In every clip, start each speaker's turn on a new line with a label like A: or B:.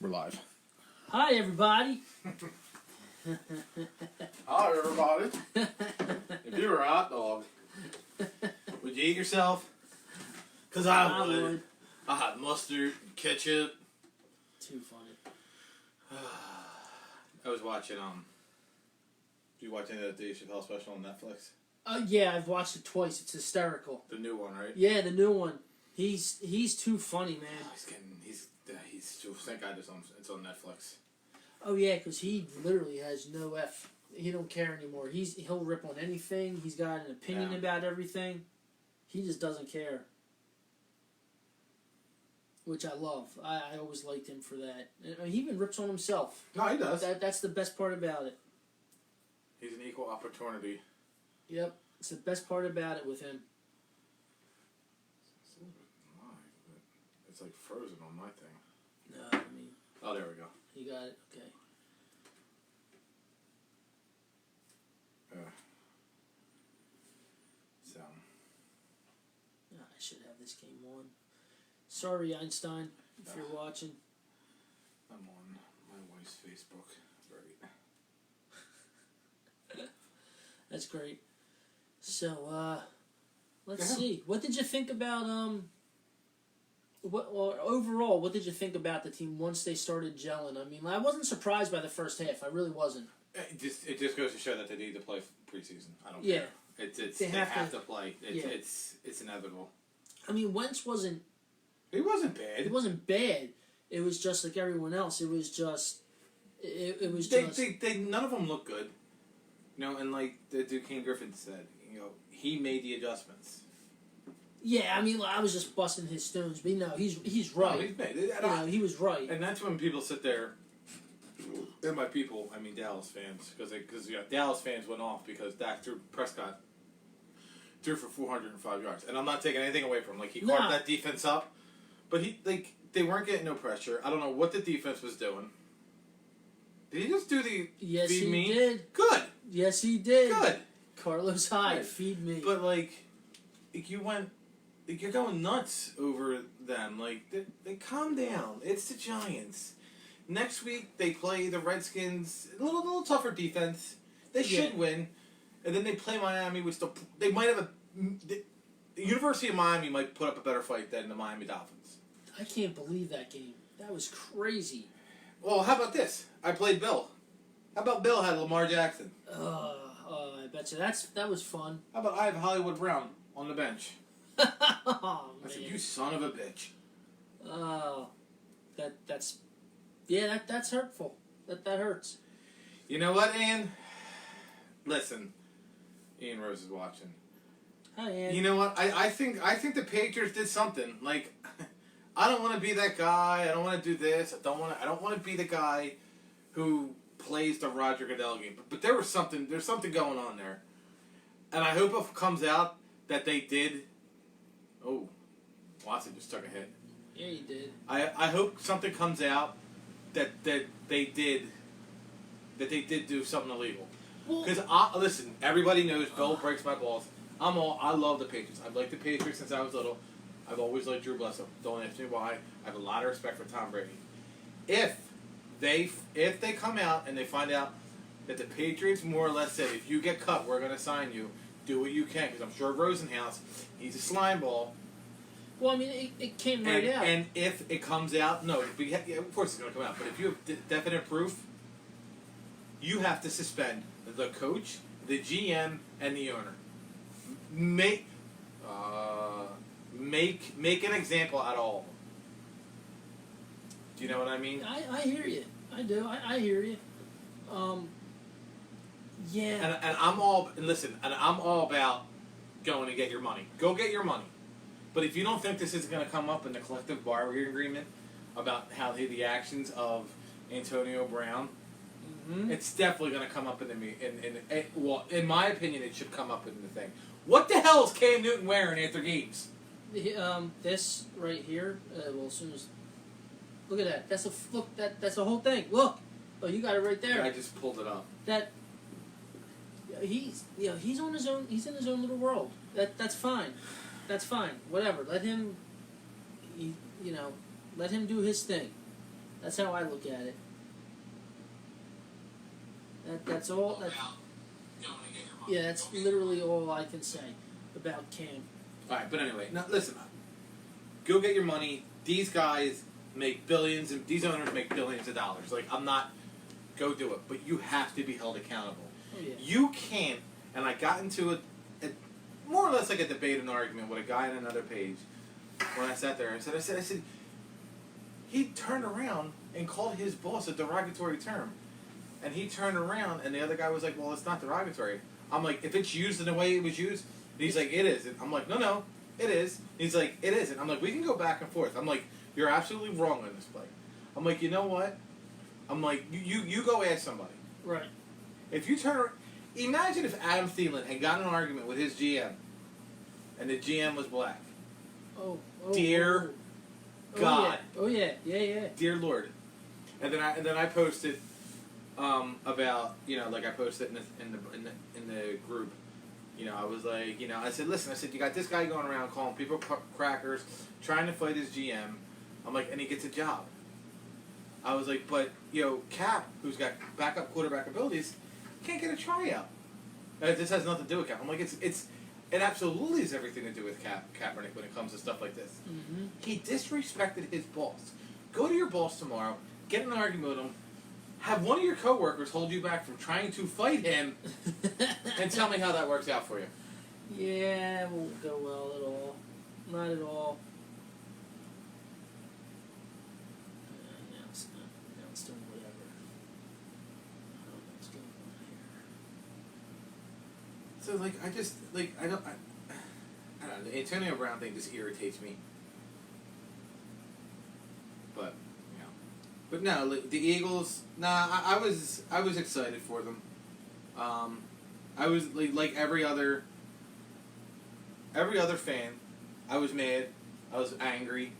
A: We're live.
B: Hi, everybody.
A: Hi, everybody. If you were a hot dog, would you eat yourself? Because I would. I had mustard, ketchup.
B: Too funny.
A: I was watching, did you watch any of the Dave Chappelle special on Netflix?
B: Yeah, I've watched it twice. It's hysterical.
A: The new one, right?
B: Yeah, the new one. He's too funny, man.
A: Oh, he's too, thank God it's on Netflix.
B: Oh yeah, because he literally has no F. He don't care anymore. He'll rip on anything. He's got an opinion about everything. He just doesn't care. Which I love. I always liked him for that. He even rips on himself.
A: No, he does.
B: That's the best part about it.
A: He's an equal opportunity.
B: Yep. It's the best part about it with him.
A: It's a little bit live, but it's like frozen on my thing.
B: No, I mean...
A: Oh, there we go.
B: You got it? Okay.
A: So...
B: I should have this game on. Sorry, Einstein, if you're watching.
A: I'm on my wife's Facebook. Right.
B: That's great. So, let's see. What did you think about overall? What did you think about the team once they started gelling? I mean, I wasn't surprised by the first half. I really wasn't.
A: It just goes to show that they need to play preseason. I don't care. They have to play. It's inevitable. I
B: mean, Wentz wasn't.
A: He wasn't bad.
B: It wasn't bad. It was just like everyone else. It was just. It was
A: just. None of them look good. You know, and like the King Griffin said, you know, he made the adjustments. Yeah,
B: I mean, I was just busting his stones, but no, he's right.
A: No, he's made.
B: He was right.
A: And that's when people sit there. And by people, I mean Dallas fans, because Dallas fans went off because Prescott threw for 405 yards, and I'm not taking anything away from him. Like he carved that defense up, but they weren't getting no pressure. I don't know what the defense was doing. Did he just do the feed me?
B: Yes, he did.
A: Good.
B: Yes, he did.
A: Good.
B: Carlos Hyde, feed me.
A: But you're going nuts over them. Like they calm down. It's the Giants. Next week they play the Redskins. A little tougher defense. They should win, and then they play Miami, which they might have the University of Miami might put up a better fight than the Miami Dolphins.
B: I can't believe that game. That was crazy.
A: Well, how about this? I played Bill. How about Bill had Lamar Jackson?
B: I bet you that was fun.
A: How about I have Hollywood Brown on the bench?
B: Oh, man.
A: I said, you son of a bitch.
B: Oh, that's hurtful. That hurts.
A: You know what, Ian? Listen, Ian Rose is watching.
B: Hi, Ian.
A: You know what? I think the Patriots did something. Like, I don't want to be that guy. I don't want to do this. I don't want to be the guy who plays the Roger Goodell game. But there's something going on there. And I hope it comes out that they did. Oh, Watson just took a hit.
B: Yeah, he did.
A: I hope something comes out that they did do something illegal. Because listen, everybody knows Bill breaks my balls. I love the Patriots. I've liked the Patriots since I was little. I've always liked Drew Bledsoe. Don't ask me why. I have a lot of respect for Tom Brady. If they come out and they find out that the Patriots more or less said, if you get cut, we're going to sign you. Do what you can, because I'm sure Rosenhaus, he's a slime ball.
B: Well, I mean, it came right out.
A: And if it comes out, no, of course it's going to come out. But if you have definite proof, you have to suspend the coach, the GM, and the owner. Make an example out of all of them. Do you know what I mean?
B: I hear you. I do. I hear you. Yeah.
A: And I'm all about going to get your money. Go get your money. But if you don't think this is going to come up in the collective bargaining agreement about how the actions of Antonio Brown, it's definitely going to come up in my opinion, it should come up in the thing. What the hell is Cam Newton wearing after games?
B: This right here. Well, as soon as look at that. That's the whole thing. Look. Oh, you got it right there.
A: Yeah, I just pulled it up.
B: He's on his own. He's in his own little world. That's fine. Whatever. Let him. Let him do his thing. That's how I look at it. That's all. Yeah, that's literally all I can say about Cam.
A: All right, but anyway, now listen. Go get your money. These guys make billions, and these owners make billions of dollars. Like, I'm not. Go do it, but you have to be held accountable.
B: Oh, yeah.
A: You can't. And I got into a more or less like a debate and argument with a guy on another page when I sat there. I said, he turned around and called his boss a derogatory term. And he turned around, and the other guy was like, well, it's not derogatory. I'm like, if it's used in the way it was used, and he's like, it is. And I'm like, no, it is. He's like, it isn't. I'm like, we can go back and forth. I'm like, you're absolutely wrong on this play. I'm like, you know what? I'm like, you go ask somebody.
B: Right.
A: If you turn around, imagine if Adam Thielen had gotten an argument with his GM, and the GM was black.
B: Oh
A: Dear God.
B: Oh yeah.
A: Dear Lord. And then I posted about, you know, like I posted in the group. You know, I was like, you know, I said, listen, you got this guy going around calling people crackers, trying to fight his GM. I'm like, and he gets a job. I was like, but, you know, Cap, who's got backup quarterback abilities, can't get a tryout. This has nothing to do with Cap. I'm like, it absolutely has everything to do with Kaepernick when it comes to stuff like this.
B: Mm-hmm.
A: He disrespected his boss. Go to your boss tomorrow, get in an argument with him, have one of your coworkers hold you back from trying to fight him, and tell me how that works out for you.
B: Yeah, it won't go well at all. Not at all. Now it's doing whatever. I don't know what's going on here.
A: So, like, I don't know, the Antonio Brown thing just irritates me. But, you know. But no, like, the Eagles, I was excited for them. I was, like every other fan, I was mad, I was angry.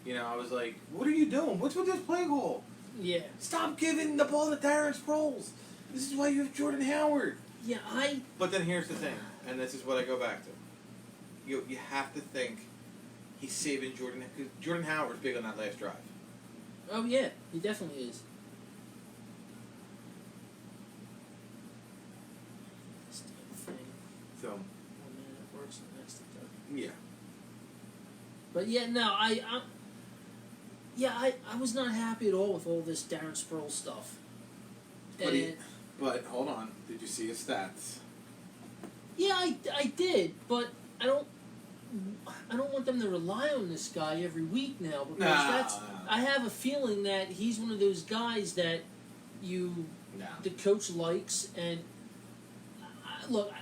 A: You know, I was like, what are you doing? What's with this play call?
B: Yeah.
A: Stop giving the ball to Darren Sproles. This is why you have Jordan Howard.
B: Yeah,
A: But then here's the thing, and this is what I go back to. You have to think he's saving Jordan, because Jordan Howard's big on that last drive.
B: Oh yeah, he definitely is. This damn thing.
A: So.
B: 1 minute it works, the next it doesn't.
A: Yeah.
B: But yeah, no, I was not happy at all with all this Darren Sproles stuff.
A: But hold on, did you see his stats?
B: Yeah, I did, but I don't want them to rely on this guy every week now, because I have a feeling that he's one of those guys that the coach likes, and look,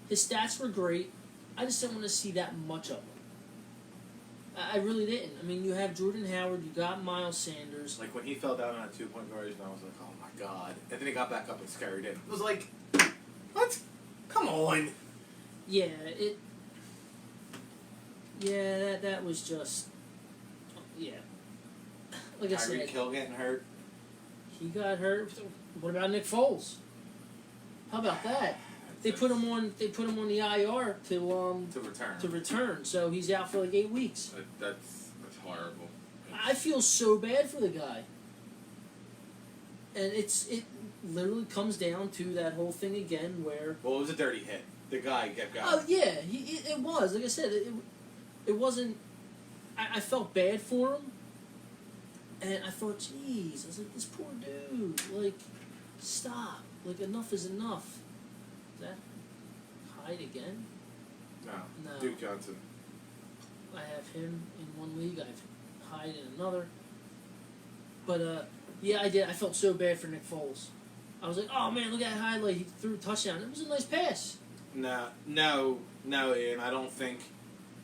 B: his stats were great. I just didn't want to see that much of him. I really didn't. I mean, you have Jordan Howard, you got Miles Sanders.
A: Like when he fell down on a 2-point conversion, I was like, oh my God. And then he got back up and scurried in. It was like, what? Come on.
B: Yeah, that was just, yeah. Like I said,
A: Tyreek Hill getting hurt.
B: He got hurt. What about Nick Foles? How about that? They put him on the IR to return. So he's out for like 8 weeks.
A: That's horrible.
B: I feel so bad for the guy. And it literally comes down to that whole thing again where.
A: Well, it was a dirty hit. The guy kept going.
B: Oh yeah, it was. Like I said, it wasn't. I felt bad for him. And I thought, geez, I was like, this poor dude, like, stop. Like, enough is enough. Is that Hyde again?
A: No. Duke Johnson.
B: I have him in one league. I have Hyde in another. But, yeah, I did. I felt so bad for Nick Foles. I was like, oh, man, look at that highlight. He threw a touchdown. It was a nice pass. No,
A: Ian. I don't think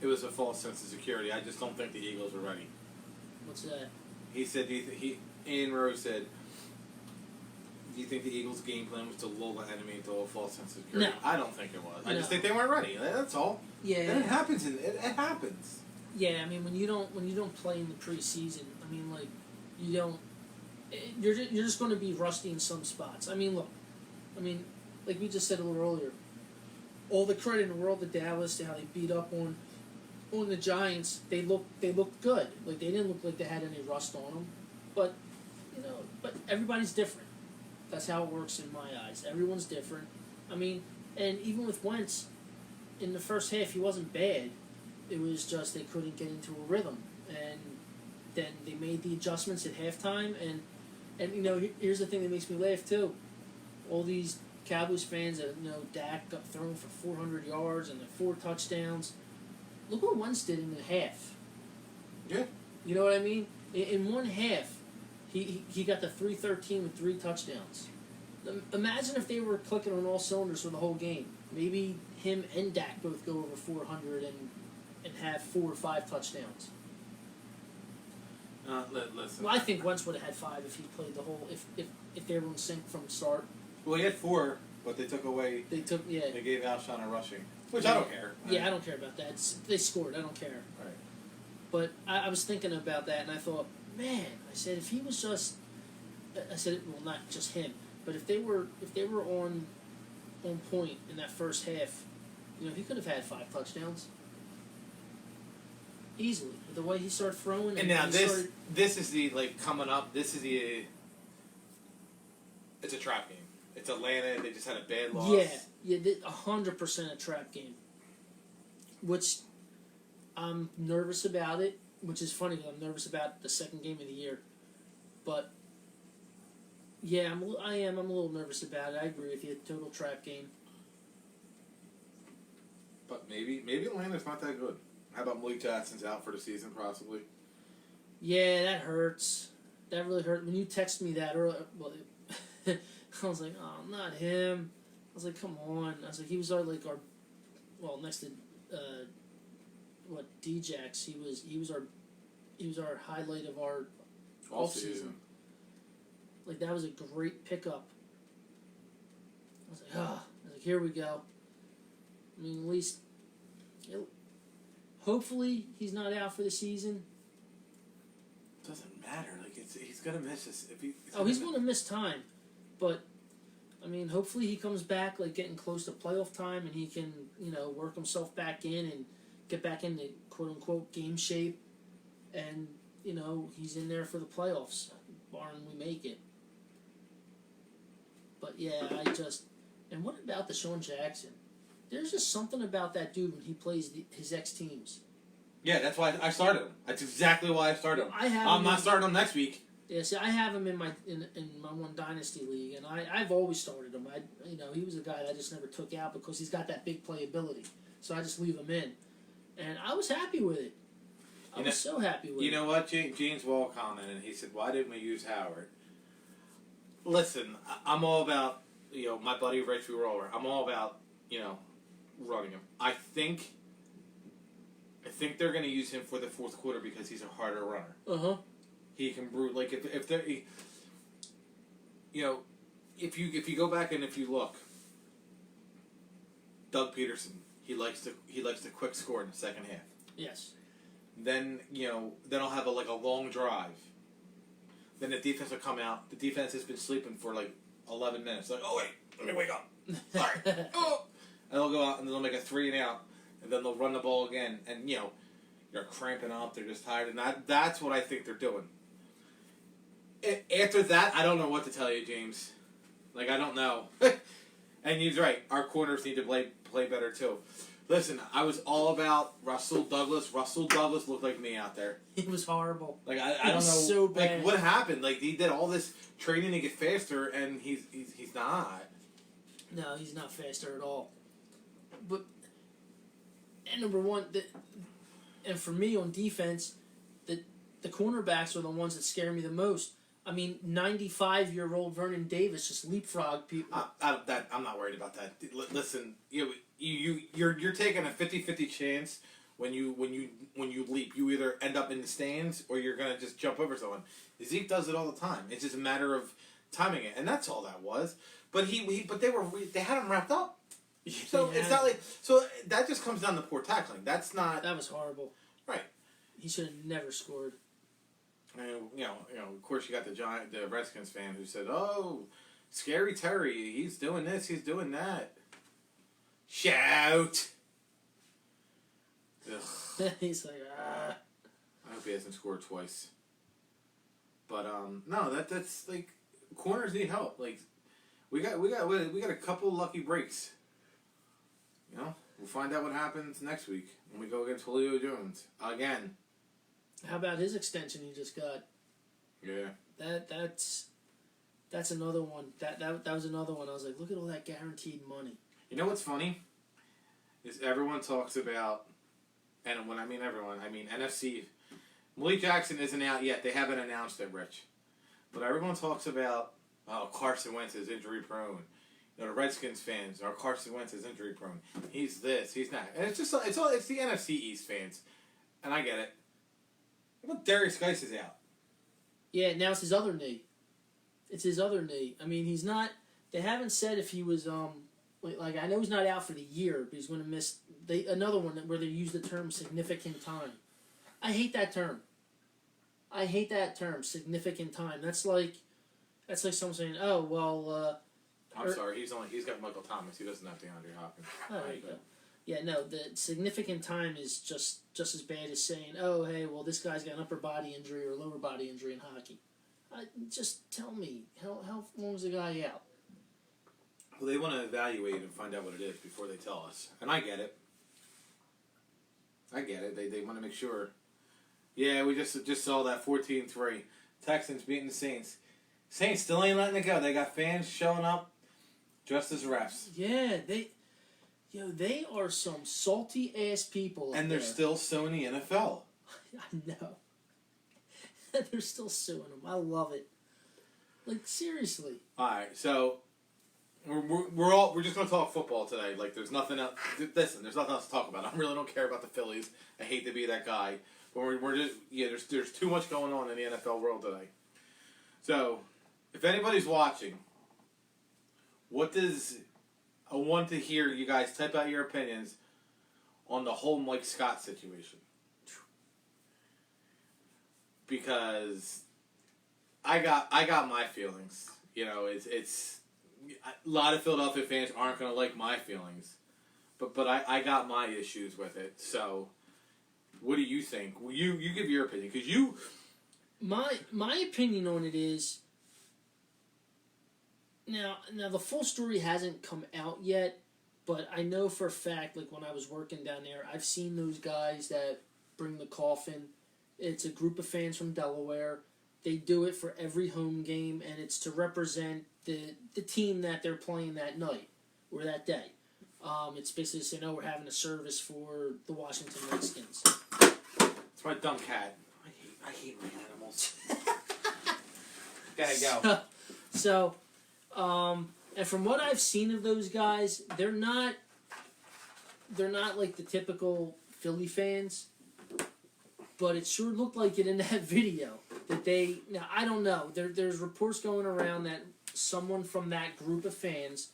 A: it was a false sense of security. I just don't think the Eagles were ready.
B: What's that?
A: He said, Ian Rose said, do you think the Eagles' game plan was to lull the enemy into a false sense of security?
B: No.
A: I don't think it was. I just think they weren't ready. That's all.
B: Yeah.
A: And it happens. It happens.
B: Yeah, I mean, when you don't play in the preseason, I mean, like, you don't. You're just going to be rusty in some spots. I mean, look. I mean, like we just said a little earlier. All the credit in the world to Dallas, to how they beat up on the Giants. They looked good. Like, they didn't look like they had any rust on them. But but everybody's different. That's how it works in my eyes. Everyone's different. I mean, and even with Wentz, in the first half, he wasn't bad. It was just they couldn't get into a rhythm, and then they made the adjustments at halftime. And here's the thing that makes me laugh too. All these Cowboys fans that Dak got thrown for 400 yards and the 4 touchdowns. Look what Wentz did in the half.
A: Yeah.
B: You know what I mean? In one half, he got the 313 with 3 touchdowns. Imagine if they were clicking on all cylinders for the whole game. Maybe him and Dak both go over 400 and have 4 or 5 touchdowns.
A: Listen.
B: Well, I think Wentz would have had 5 if he played the whole. If they were in sync from the start.
A: Well, he had 4, but they took away.
B: They
A: gave Alshon a rushing, which I don't care.
B: Yeah, I don't care about that. They scored. I don't care.
A: Right.
B: But I was thinking about that, and I thought, man, I said if he was just, I said, well, not just him, but if they were on point in that first half, he could have had 5 touchdowns easily. The way he started throwing,
A: and now this is the coming up. This is the. It's a trap game. It's Atlanta. They just had a bad loss.
B: Yeah, 100% a trap game. Which I'm nervous about it. Which is funny because I'm nervous about the second game of the year. But yeah, I'm a little nervous about it. I agree with you. Total trap game.
A: But maybe Atlanta's not that good. How about Malik Jackson's out for the season, possibly?
B: Yeah, that hurts. That really hurt. When you texted me that earlier, I was like, oh, not him. I was like, come on. I was like, he was our next to D-Jax. He was our highlight of our off season. Like, that was a great pickup. I was like, here we go. I mean, at least, hopefully he's not out for the season.
A: Doesn't matter. He's gonna miss this.
B: He's going to miss time, but I mean, hopefully he comes back getting close to playoff time, and he can work himself back in and get back into quote unquote game shape, and he's in there for the playoffs, barring we make it. But yeah, and what about Deshaun Jackson? There's just something about that dude when he plays his ex teams.
A: Yeah, that's why I started him. That's exactly why I started him. I'm not starting him next week.
B: Yeah, see, I have him in my one dynasty league, and I've always started him. He was a guy that I just never took out because he's got that big playability. So I just leave him in, and I was happy with it. I was so happy with it.
A: You know what? James Wall commented, and he said, "Why didn't we use Howard?" Listen, I'm all about my buddy Rich Roller. I'm all about running him. I think they're going to use him for the fourth quarter because he's a harder runner. He can brew if they're if you go back and if you look, Doug Peterson he likes the quick score in the second half.
B: Yes.
A: Then then I'll have a long drive. Then the defense will come out. The defense has been sleeping for 11 minutes. Oh wait, let me wake up. All right. Oh. And they'll go out and they'll make a 3 and out, and then they'll run the ball again. And they're cramping up. They're just tired, and that's what I think they're doing. After that, I don't know what to tell you, James. I don't know. And he's right. Our corners need to play better too. Listen, I was all about Russell Douglas. Russell Douglas looked like me out there.
B: He was horrible.
A: I don't know.
B: So bad.
A: What happened? He did all this training to get faster, and he's not.
B: No, he's not faster at all. But and number one, and for me on defense, the cornerbacks are the ones that scare me the most. I mean, 95-year-old Vernon Davis just leapfrog people.
A: I'm not worried about that. Listen, you're taking a 50-50 chance when you leap. You either end up in the stands or you're gonna just jump over someone. Zeke does it all the time. It's just a matter of timing it, and that's all that was. But they had him wrapped up. So it's not so that just comes down to poor tackling. That
B: was horrible.
A: Right.
B: He should have never scored.
A: And of course, you got the Redskins fan who said, "Oh, Scary Terry, he's doing this, he's doing that." Shout.
B: He's like, ah.
A: I hope he hasn't scored twice. But no, that's like corners need help. Like we got a couple lucky breaks. You know, we'll find out what happens next week when we go against Julio Jones again.
B: How about his extension he just got?
A: Yeah.
B: That's another one. That was another one. I was like, look at all that guaranteed money.
A: You know what's funny? Is everyone talks about, and when I mean everyone, I mean NFC. Malik Jackson isn't out yet. They haven't announced it, Rich. But everyone talks about, oh, Carson Wentz is injury prone. You know, the Redskins fans are Carson Wentz is injury prone. He's this, he's that. And it's just it's the NFC East fans. And I get it. But Darius Geis is out.
B: Yeah, now it's his other knee. It's his other knee. I mean, he's not. They haven't said if he was like I know he's not out for the year, but he's going to miss another one where they use the term significant time. I hate that term. Significant time. That's like someone saying, "Oh, well."
A: I'm sorry. He's got Michael Thomas. He doesn't have DeAndre Hopkins.
B: Oh, there you go. Yeah, no. The significant time is just as bad as saying, "Oh, hey, well, this guy's got an upper body injury or lower body injury in hockey." Just tell me how long is the guy out?
A: Well, they want to evaluate and find out what it is before they tell us, and I get it. They want to make sure. Yeah, we just saw that 14-3. Texans beating the Saints. Saints still ain't letting it go. They got fans showing up dressed as refs.
B: Yeah, they are some salty ass people.
A: And they're still suing the NFL.
B: I know. They're still suing them. I love it. Like, seriously.
A: All right, so we're just gonna talk football today. Like, there's nothing else. Listen, there's nothing else to talk about. I really don't care about the Phillies. I hate to be that guy. But we're just there's too much going on in the NFL world today. So, if anybody's watching, I want to hear you guys type out your opinions on the whole Mike Scott situation. Because I got my feelings. You know, it's a lot of Philadelphia fans aren't going to like my feelings. But I got my issues with it. So, what do you think? Well, you give your opinion, because you.
B: My opinion on it is. Now the full story hasn't come out yet, but I know for a fact, like when I was working down there, I've seen those guys that bring the coffin. It's a group of fans from Delaware. They do it for every home game, and it's to represent the team that they're playing that night or that day. It's basically saying, "Oh, we're having a service for the Washington Redskins."
A: It's my dumb cat. I hate my animals. Gotta go.
B: So, and from what I've seen of those guys, they're not like the typical Philly fans. But it sure looked like it in that video that they. Now I don't know. There's reports going around that someone from that group of fans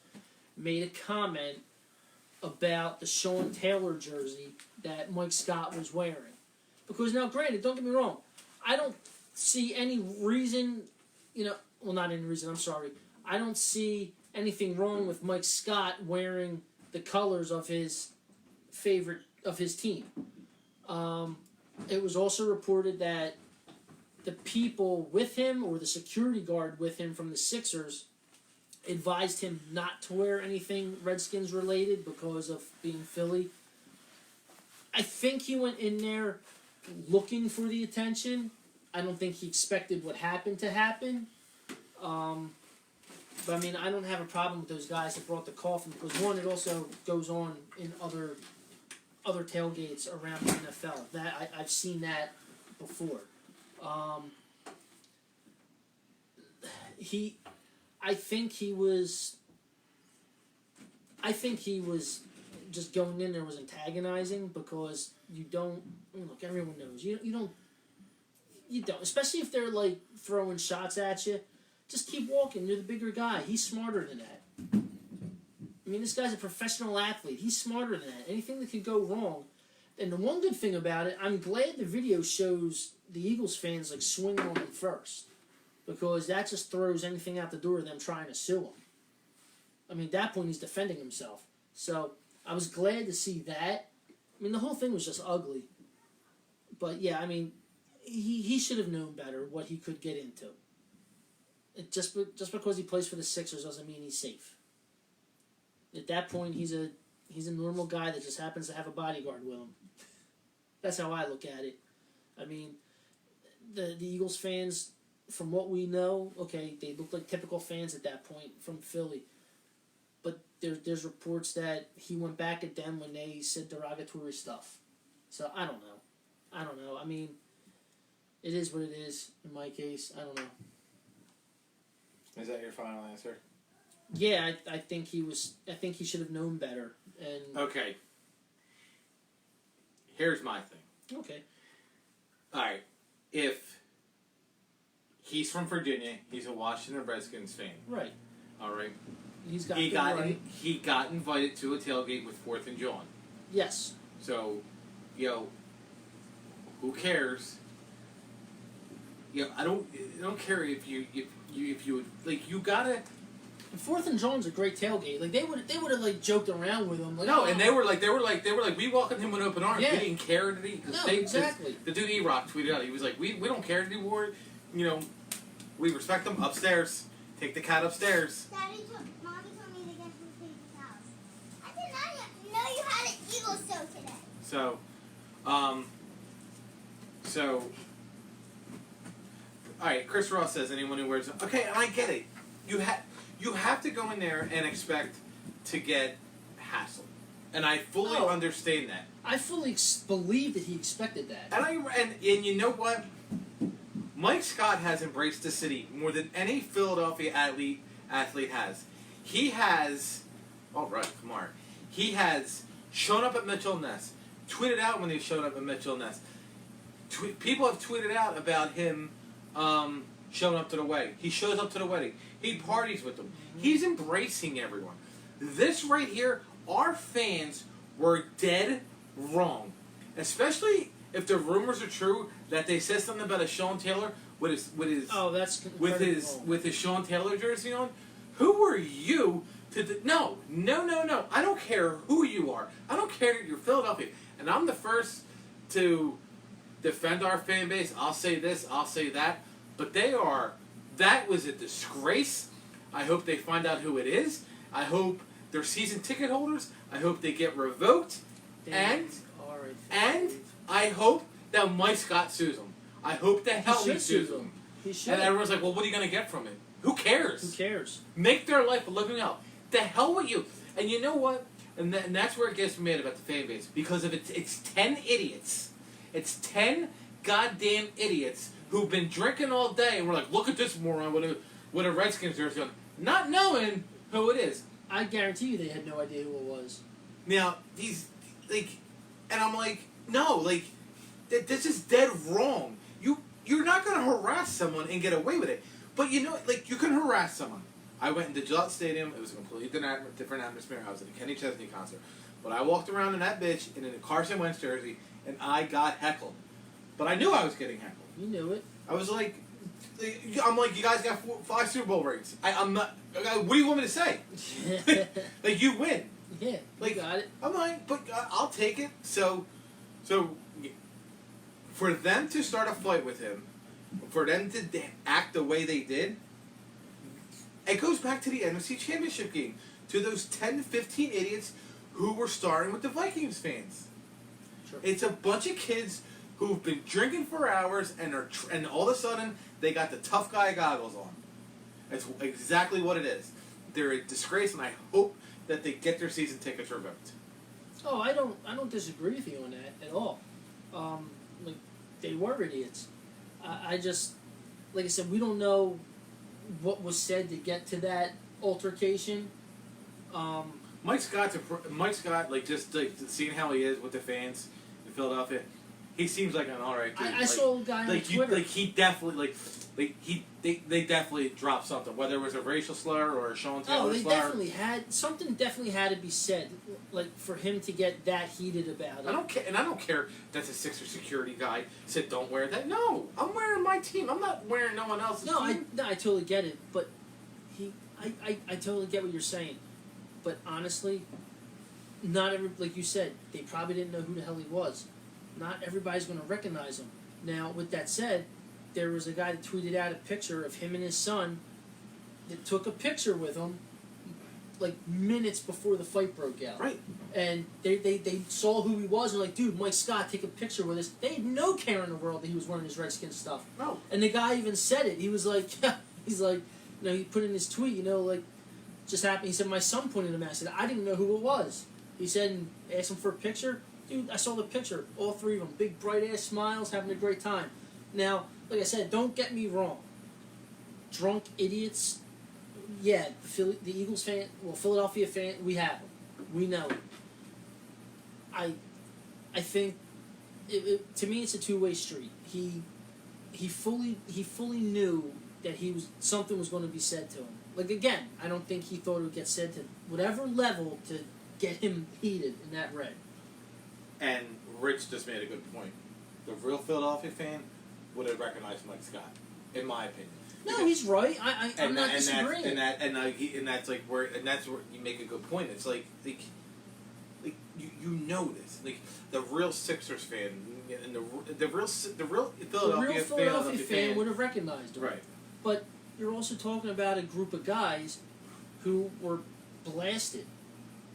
B: made a comment about the Sean Taylor jersey that Mike Scott was wearing. Because now, granted, don't get me wrong, I don't see any reason. Well, not any reason. I'm sorry. I don't see anything wrong with Mike Scott wearing the colors of his favorite of his team. It was also reported that the people with him, or the security guard with him from the Sixers, advised him not to wear anything Redskins related because of being Philly. I think he went in there looking for the attention. I don't think he expected what happened to happen. But I mean, I don't have a problem with those guys that brought the coffin, because one, it also goes on in other tailgates around the NFL. That I've seen that before. I think he was just going in there was antagonizing, because you don't look. Everyone knows you don't, especially if they're like throwing shots at you. Just keep walking. You're the bigger guy. He's smarter than that. I mean, this guy's a professional athlete. He's smarter than that. Anything that could go wrong. And the one good thing about it, I'm glad the video shows the Eagles fans like swinging on him first, because that just throws anything out the door of them trying to sue him. I mean, at that point, he's defending himself. So I was glad to see that. I mean, the whole thing was just ugly. But yeah, I mean, he should have known better what he could get into. Just because he plays for the Sixers doesn't mean he's safe. At that point, he's a normal guy that just happens to have a bodyguard with him. That's how I look at it. I mean, the Eagles fans, from what we know, okay, they look like typical fans at that point from Philly. But there's reports that he went back at them when they said derogatory stuff. So I don't know. I mean, it is what it is in my case. I don't know.
A: Is that your final answer?
B: Yeah, I think he should have known better. And
A: okay. Here's my thing.
B: Okay.
A: All right. If he's from Virginia, he's a Washington Redskins fan.
B: Right.
A: All right.
B: He
A: got invited to a tailgate with 4th and John.
B: Yes.
A: So, who cares? I don't care if you would, like, you gotta.
B: 4th and John's a great tailgate. Like they would have like joked around with him. Like,
A: no, and they were like we welcomed him with open arms.
B: Yeah.
A: We didn't care that he.
B: No, exactly.
A: The dude E-Rock tweeted out. He was like, we don't care anymore. We respect them upstairs. Take the cat upstairs.
C: Mommy told me to get from Peter's house. I did not know you had an Eagle show today.
A: So, all right. Chris Ross says anyone who wears okay, and I get it. You have to go in there and expect to get hassled, and I fully understand that.
B: I fully believe that he expected that.
A: And you know what? Mike Scott has embraced the city more than any Philadelphia athlete has. He has, all right, Kamar. He has shown up at Mitchell Ness, tweeted out when he showed up at Mitchell Ness. People have tweeted out about him showing up to the wedding. He shows up to the wedding. He parties with them. He's embracing everyone. This right here, our fans were dead wrong, especially if the rumors are true that they said something about a Sean Taylor with his Sean Taylor jersey on. Who are you to no? I don't care who you are. I don't care that you're Philadelphia, and I'm the first to defend our fan base. I'll say this, I'll say that, but that was a disgrace. I hope they find out who it is. I hope they're season ticket holders. I hope they get revoked, and I hope that Mike Scott sues them. I hope the hell he sues them.
B: He should.
A: And everyone's like, well, what are you going to get from it? Who cares?
B: Who cares?
A: Make their life a living hell. The hell with you. And you know what? And that's where it gets me mad about the fan base. Because if it's 10 idiots. It's 10 goddamn idiots who've been drinking all day and we're like, look at this moron with a Redskins jersey on. Not knowing who it is.
B: I guarantee you they had no idea who it was.
A: Now, these, like, and I'm like, no, like, this is dead wrong. You're not going to harass someone and get away with it. But you know, like, you can harass someone. I went into Gillette Stadium. It was a completely different atmosphere. I was at a Kenny Chesney concert. But I walked around in that bitch in a Carson Wentz jersey, and I got heckled. But I knew I was getting heckled.
B: You knew it.
A: I was like, I'm like, you guys got 5 Super Bowl rings. I'm not. What do you want me to say? Like, you win.
B: Yeah,
A: like,
B: you got it.
A: I'm like, but I'll take it. So, for them to start a fight with him, for them to act the way they did, it goes back to the NFC Championship game, to those 10, 15 idiots who were starting with the Vikings fans.
B: Sure.
A: It's a bunch of kids who've been drinking for hours and all of a sudden they got the tough guy goggles on. That's exactly what it is. They're a disgrace, and I hope that they get their season tickets revoked.
B: Oh, I don't disagree with you on that at all. Like, they were idiots. I just, like I said, we don't know what was said to get to that altercation.
A: Mike Scott, like, just like seeing how he is with the fans in Philadelphia, he seems like an alright dude.
B: I saw a guy on Twitter.
A: He definitely they definitely dropped something, whether it was a racial slur or a Sean Taylor slur.
B: Definitely had to be said, like, for him to get that heated about it.
A: I don't care that the Sixers security guy said don't wear that. No, I'm wearing my team. I'm not wearing no one else's team.
B: I totally get it, but I totally get what you're saying. But honestly, like you said, they probably didn't know who the hell he was. Not everybody's going to recognize him. Now, with that said, there was a guy that tweeted out a picture of him and his son that took a picture with him like minutes before the fight broke out.
A: Right.
B: And they saw who he was and like, dude, Mike Scott, take a picture with us. They had no care in the world that he was wearing his Redskins stuff.
A: No.
B: And the guy even said it. He was like, he's like, he put in his tweet, like, just happened. He said, my son pointed him out. I said, I didn't know who it was. He said, and asked him for a picture. Dude, I saw the picture. All three of them. Big, bright-ass smiles, having a great time. Now, like I said, don't get me wrong. Drunk idiots, yeah, the Eagles fan, Philadelphia fan, we have them. We know it. I think, to me, it's a two-way street. He fully knew that something was going to be said to him. Like, again, I don't think he thought it would get said to whatever level to get him heated in that red.
A: And Rich just made a good point. The real Philadelphia fan would have recognized Mike Scott, in my opinion.
B: No, he's right. I'm not disagreeing.
A: And that's where you make a good point. It's like you know this. Like the real Sixers fan and the real Philadelphia
B: fan would have recognized him.
A: Right.
B: But you're also talking about a group of guys who were blasted.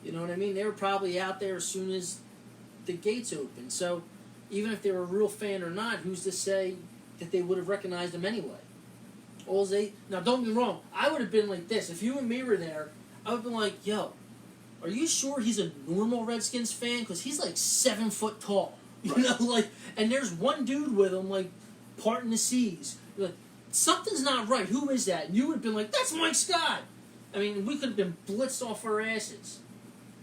B: You know what I mean? They were probably out there as soon as the gates opened. So even if they were a real fan or not, who's to say that they would have recognized him anyway? Now, don't get me wrong. I would have been like this. If you and me were there, I would have been like, yo, are you sure he's a normal Redskins fan? Because he's like 7 foot tall. You know, and there's one dude with him, like, parting the seas. You're like, something's not right. Who is that? And you would have been like, that's Mike Scott. I mean, we could have been blitzed off our asses.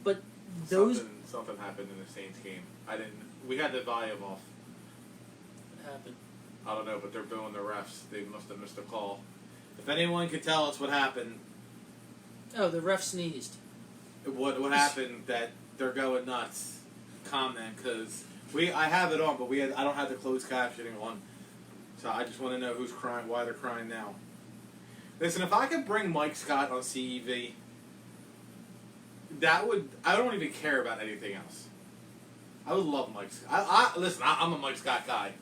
B: But
A: Something happened in the Saints game. We had the volume off.
B: What happened?
A: I don't know, but they're booing the refs. They must have missed a call. If anyone could tell us what happened.
B: Oh, the ref sneezed.
A: What happened that they're going nuts? Comment, because I have it on, but I don't have the closed captioning on. So I just want to know who's crying, why they're crying now. Listen, if I could bring Mike Scott on CEV, I don't even care about anything else. I would love Mike Scott. Listen, I'm a Mike Scott guy.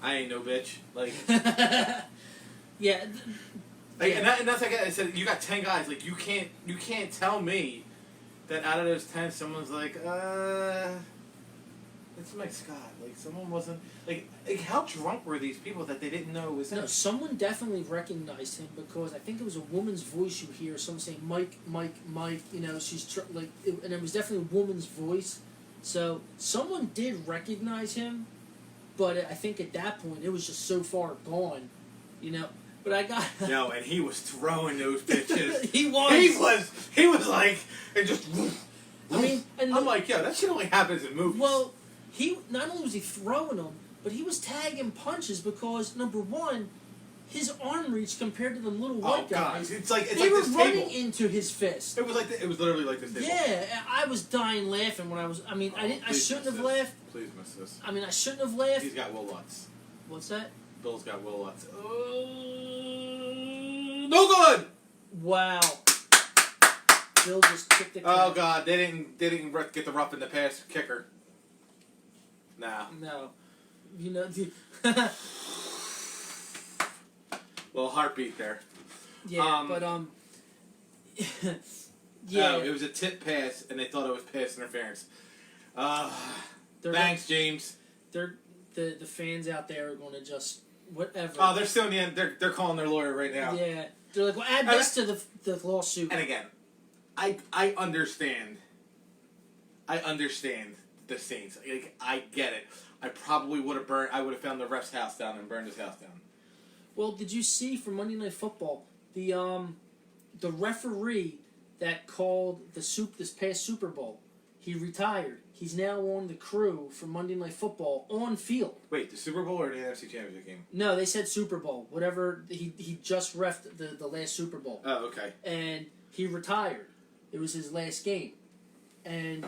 A: I ain't no bitch. Like,
B: yeah.
A: And that's like I said. You got 10 guys. Like, you can't tell me that out of those 10, someone's like, it's Mike Scott. Like, someone wasn't like how drunk were these people that they didn't know it was him?
B: No, someone definitely recognized him because I think it was a woman's voice you hear. Someone saying Mike, Mike, Mike. You know, she's and it was definitely a woman's voice. So someone did recognize him. But I think at that point, it was just so far gone, you know. But I got...
A: No, and he was throwing those pitches.
B: He was
A: like... And just...
B: I mean... And
A: I'm like, yo, that shit only happens in movies.
B: Well, not only was he throwing them, but he was tagging punches because, number one, his arm reach compared to the little white guys...
A: It's like
B: they were
A: this
B: running
A: table.
B: into his fist.
A: It was literally like this table.
B: Yeah, I was dying laughing when I was... I mean, I shouldn't have laughed.
A: Please miss this.
B: I mean, I shouldn't have laughed.
A: He's got Will Lutz.
B: What's that?
A: Bill's got Will Lutz. No good!
B: Wow. Bill just kicked the cat.
A: Oh God, they didn't get the rough in the pass kicker. Nah.
B: No. You know,
A: little heartbeat there.
B: Yeah, yeah.
A: It was a tip pass, and they thought it was pass interference. Thanks, James.
B: The fans out there are going to just whatever.
A: Oh, they're still in the end. They're calling their lawyer right now.
B: Yeah, they're like, well, add this to the lawsuit.
A: And again, I understand. I understand the Saints. Like, I get it. I probably would have burned. I would have found the ref's house down and burned his house down.
B: Well, did you see for Monday Night Football the referee that called this past Super Bowl? He retired. He's now on the crew for Monday Night Football on field.
A: Wait, the Super Bowl or the NFC Championship game?
B: No, they said Super Bowl. Whatever. He just refed the last Super Bowl.
A: Oh, okay.
B: And he retired. It was his last game. And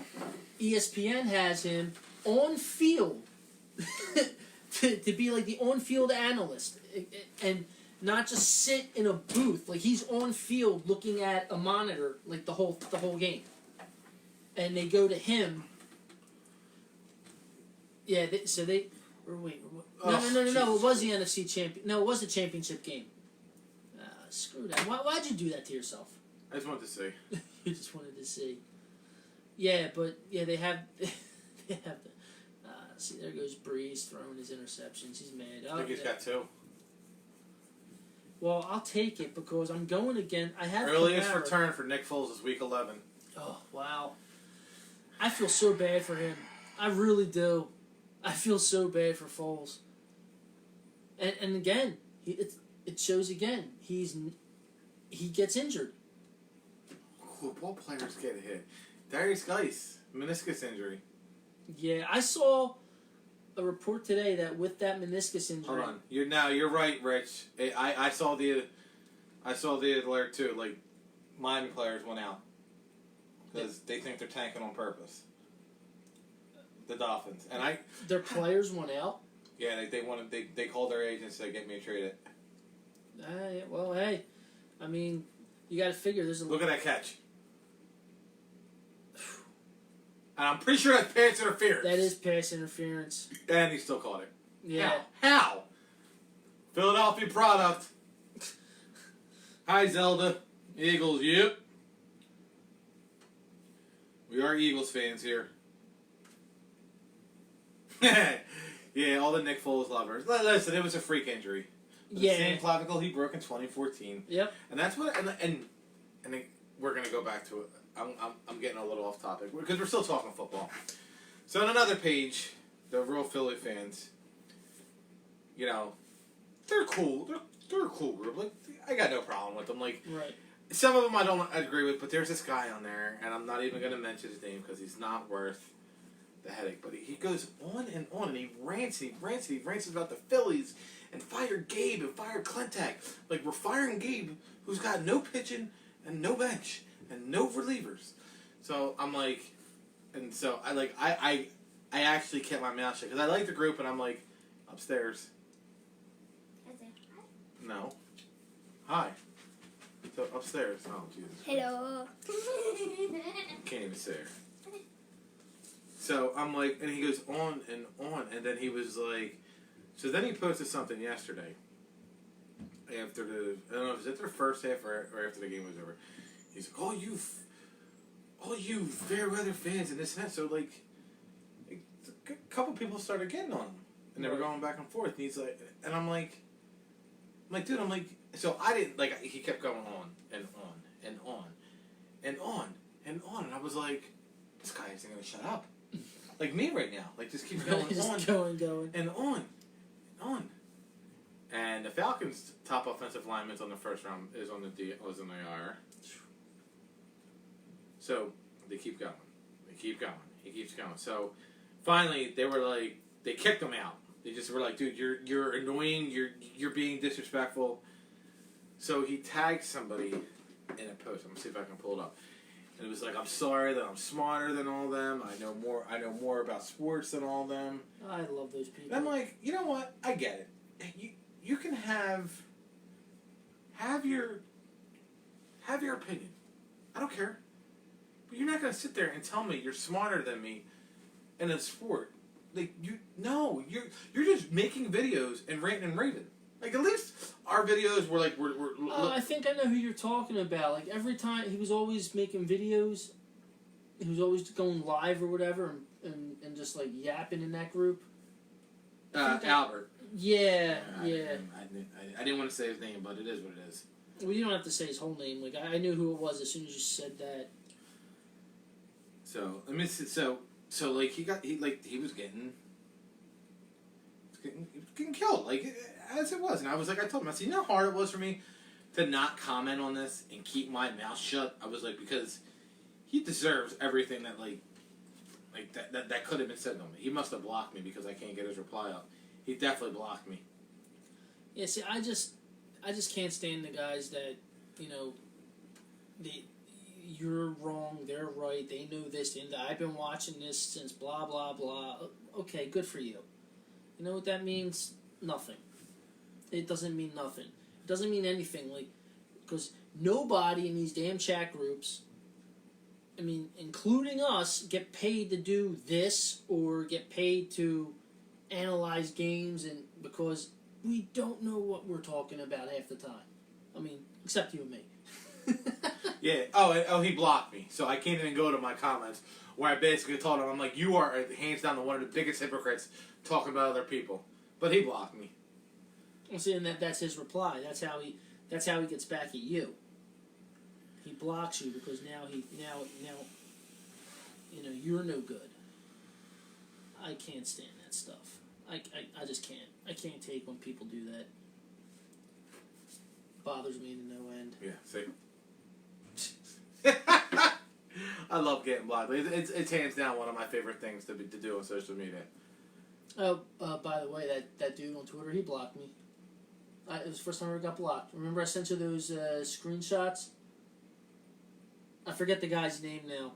B: ESPN has him on field to be like the on-field analyst. And not just sit in a booth. Like, he's on field looking at a monitor like the whole game. And they go to him. Yeah, Or wait, what?
A: Oh,
B: No. It was the NFC champion. No, it was the championship game. Screw that. Why'd you do that to yourself?
A: I just wanted to see.
B: You just wanted to see. Yeah, but they have they have the. See, there goes Breeze throwing his interceptions. He's mad.
A: I think he's got 2.
B: Well, I'll take it because I'm going again. I have
A: earliest
B: Kamara.
A: return for Nick Foles is Week 11.
B: Oh wow! I feel so bad for him. I really do. I feel so bad for Foles. And again, it shows again. He gets injured.
A: Football players get hit. Darius Geis, meniscus injury.
B: Yeah, I saw a report today that with that meniscus injury.
A: Hold on, you're right, Rich. I saw the alert too. Like Miami players went out because they think they're tanking on purpose. The Dolphins and
B: their players went out.
A: Yeah, they called their agents to get me traded.
B: Well, hey, I mean, you got to figure there's a
A: look at that catch. And I'm pretty sure that's pass interference.
B: That is pass interference.
A: And he still caught it.
B: Yeah.
A: How? Philadelphia product. Hi, Zelda. Eagles, yep. We are Eagles fans here. Yeah, all the Nick Foles lovers. Listen, it was a freak injury. The same clavicle he broke in 2014.
B: Yep.
A: And that's what, and we're going to go back to it. I'm getting a little off topic because we're still talking football. So on another page, the real Philly fans, you know, they're cool. They're a cool group. Like I got no problem with them. Like
B: right.
A: Some of them I don't agree with, but there's this guy on there, and I'm not even going to mention his name because he's not worth the headache. But he goes on, and he rants about the Phillies and fire Gabe and fire Clintack. Like we're firing Gabe, who's got no pitching and no bench. And no relievers. So I'm like, and so I actually kept my mouth shut because I like the group and I'm like, upstairs. No. Hi. So upstairs. Oh Jesus.
C: Hello.
A: Can't even say her. So I'm like, and he goes on, and then he was like, so then he posted something yesterday. After I don't know if it was at their first half or after the game was over. He's like, all you fair weather fans and this and that. So like a couple people started getting on him, and they were going back and forth. And he's like, and I'm like, dude, so I didn't like. He kept going on and on and on and on and on, and I was like, this guy isn't gonna shut up. Like me right now, like just keeps going
B: just
A: on,
B: going
A: and on, and on. And the Falcons' top offensive lineman on the first round was on the IR. So they keep going. He keeps going. So finally, they kicked him out. They just were like, dude, you're annoying. You're being disrespectful. So he tagged somebody in a post. I'm gonna see if I can pull it up. And it was like, I'm sorry that I'm smarter than all them. I know more about sports than all them.
B: I love those people.
A: And I'm like, you know what? I get it. You can have your opinion. I don't care. But you're not going to sit there and tell me you're smarter than me in a sport. Like you're just making videos and ranting and raving. Like at least our videos were like we're
B: I think I know who you're talking about. Like every time he was always making videos, he was always going live or whatever, and just like yapping in that group.
A: Albert.
B: Yeah.
A: I didn't want to say his name, but it is what it is.
B: Well, you don't have to say his whole name. Like I knew who it was as soon as you said that.
A: So let me see. So like he was getting killed like as it was, and I was like, I told him, I said, you know how hard it was for me to not comment on this and keep my mouth shut. I was like, because he deserves everything that that could have been said to him. He must have blocked me because I can't get his reply up. He definitely blocked me.
B: Yeah, see, I just can't stand the guys that, you know, you're wrong, they're right, they know this, and I've been watching this since blah, blah, blah. Okay, good for you. You know what that means? Nothing. It doesn't mean nothing. It doesn't mean anything, like, because nobody in these damn chat groups, I mean, including us, get paid to do this or get paid to analyze games, and because we don't know what we're talking about half the time. I mean, except you and me.
A: Yeah. Oh, he blocked me, so I can't even go to my comments where I basically told him, I'm like, you are hands down one of the biggest hypocrites talking about other people. But he blocked me.
B: Well, see, and that's his reply. That's how he gets back at you. He blocks you because now you're no good. I can't stand that stuff. I just can't. I can't take when people do that. Bothers me to no end.
A: Yeah, see. I love getting blocked. It's hands down one of my favorite things to do on social media.
B: Oh, by the way, that dude on Twitter, he blocked me. It was the first time I ever got blocked. Remember I sent you those screenshots? I forget the guy's name now.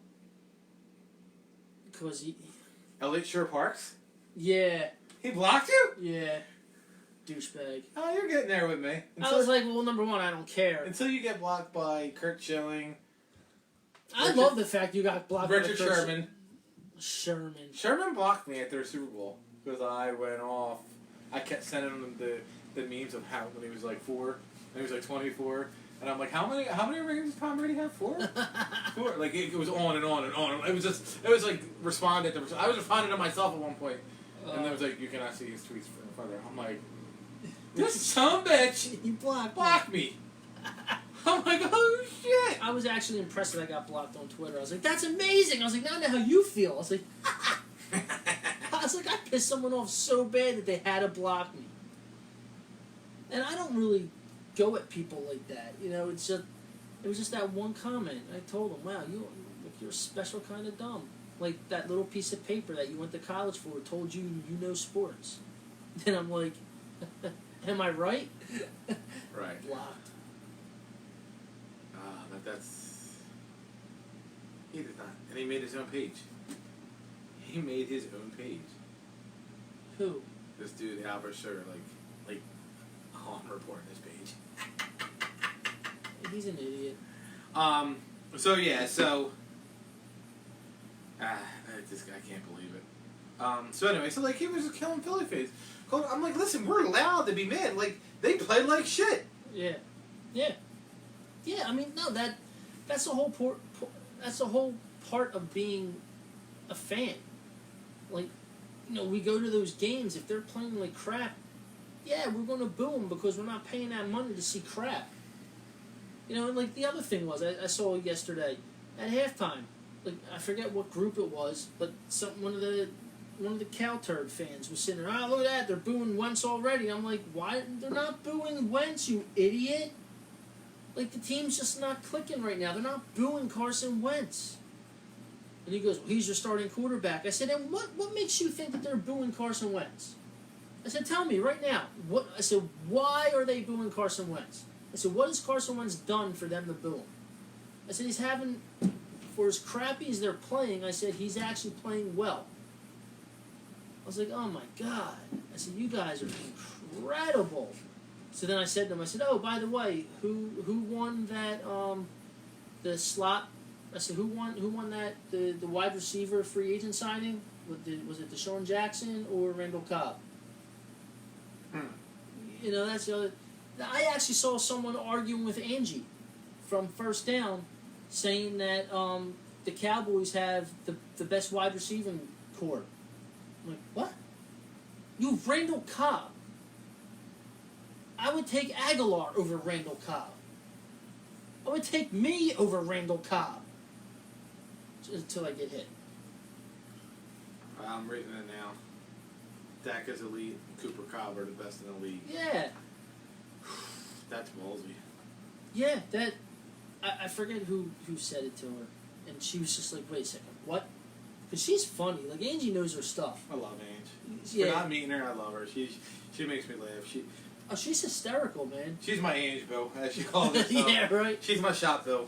B: Because he...
A: Elliot Shore Parks?
B: Yeah.
A: He blocked you?
B: Yeah. Douchebag.
A: Oh, you're getting there with me.
B: I was like, well, number one, I don't care.
A: Until you get blocked by Kurt Schilling.
B: I love the fact you got blocked
A: Richard
B: by
A: Sherman.
B: Sherman
A: blocked me at their Super Bowl because I went off. I kept sending him the memes of how when he was like 4 and he was like 24, and I'm like, how many rings does Tom Brady have? 4? 4. Like it was on and on and on. It was like responded to. I was responding to myself at one point, and it was like, you cannot see his tweets further. I'm like, this son of a bitch,
B: he
A: blocked me. I'm like, oh shit!
B: I was actually impressed that I got blocked on Twitter. I was like, that's amazing. I was like, now I know how you feel. I was like, I pissed someone off so bad that they had to block me. And I don't really go at people like that. You know, it was just that one comment. I told them, wow, you're a special kind of dumb. Like that little piece of paper that you went to college for told you know sports. Then I'm like, am I right?
A: Right.
B: Blocked.
A: That's... He did not. And he made his own page. He made his own page.
B: Who?
A: This dude, Albert Sugar, like, I'm reporting his page.
B: He's an idiot.
A: So yeah, this guy can't believe it. So anyway, so like he was just killing Philly fans. I'm like, listen, we're allowed to be mad. Like, they played like shit.
B: Yeah. Yeah. Yeah, I mean, no, that's the whole that's the whole part of being a fan. Like, you know, we go to those games, if they're playing like crap, yeah, we're going to boo them because we're not paying that money to see crap. You know, and like the other thing was, I saw yesterday, at halftime, like, I forget what group it was, but one of the Cowturd fans was sitting there, oh, look at that, they're booing Wentz already. I'm like, why? They're not booing Wentz, you idiot. Like, the team's just not clicking right now. They're not booing Carson Wentz. And he goes, well, he's your starting quarterback. I said, and what makes you think that they're booing Carson Wentz? I said, tell me right now. I said, why are they booing Carson Wentz? I said, what has Carson Wentz done for them to boo him? I said, he's having, for as crappy as they're playing, I said, he's actually playing well. I was like, oh my God. I said, you guys are incredible. So then I said to him, I said, oh, by the way, who won that, the slot? I said, who won that, the wide receiver free agent signing? Was it Deshaun Jackson or Randall Cobb? You know, that's the other. I actually saw someone arguing with Angie from First Down, saying that the Cowboys have the best wide receiving core. I'm like, what? You have Randall Cobb. I would take Aguilar over Randall Cobb. I would take me over Randall Cobb. Until I get hit.
A: I'm reading it now. Dak is elite, and Cooper Cobb are the best in the league.
B: Yeah.
A: That's ballsy.
B: Yeah, that... I forget who said it to her. And she was just like, wait a second, what? Because she's funny. Like, Angie knows her stuff.
A: I love Ange.
B: Yeah.
A: For not meeting her, I love her. She makes me laugh.
B: She's hysterical, man.
A: She's my Ange Bill, as she calls herself.
B: Yeah, right?
A: She's my shot Bill.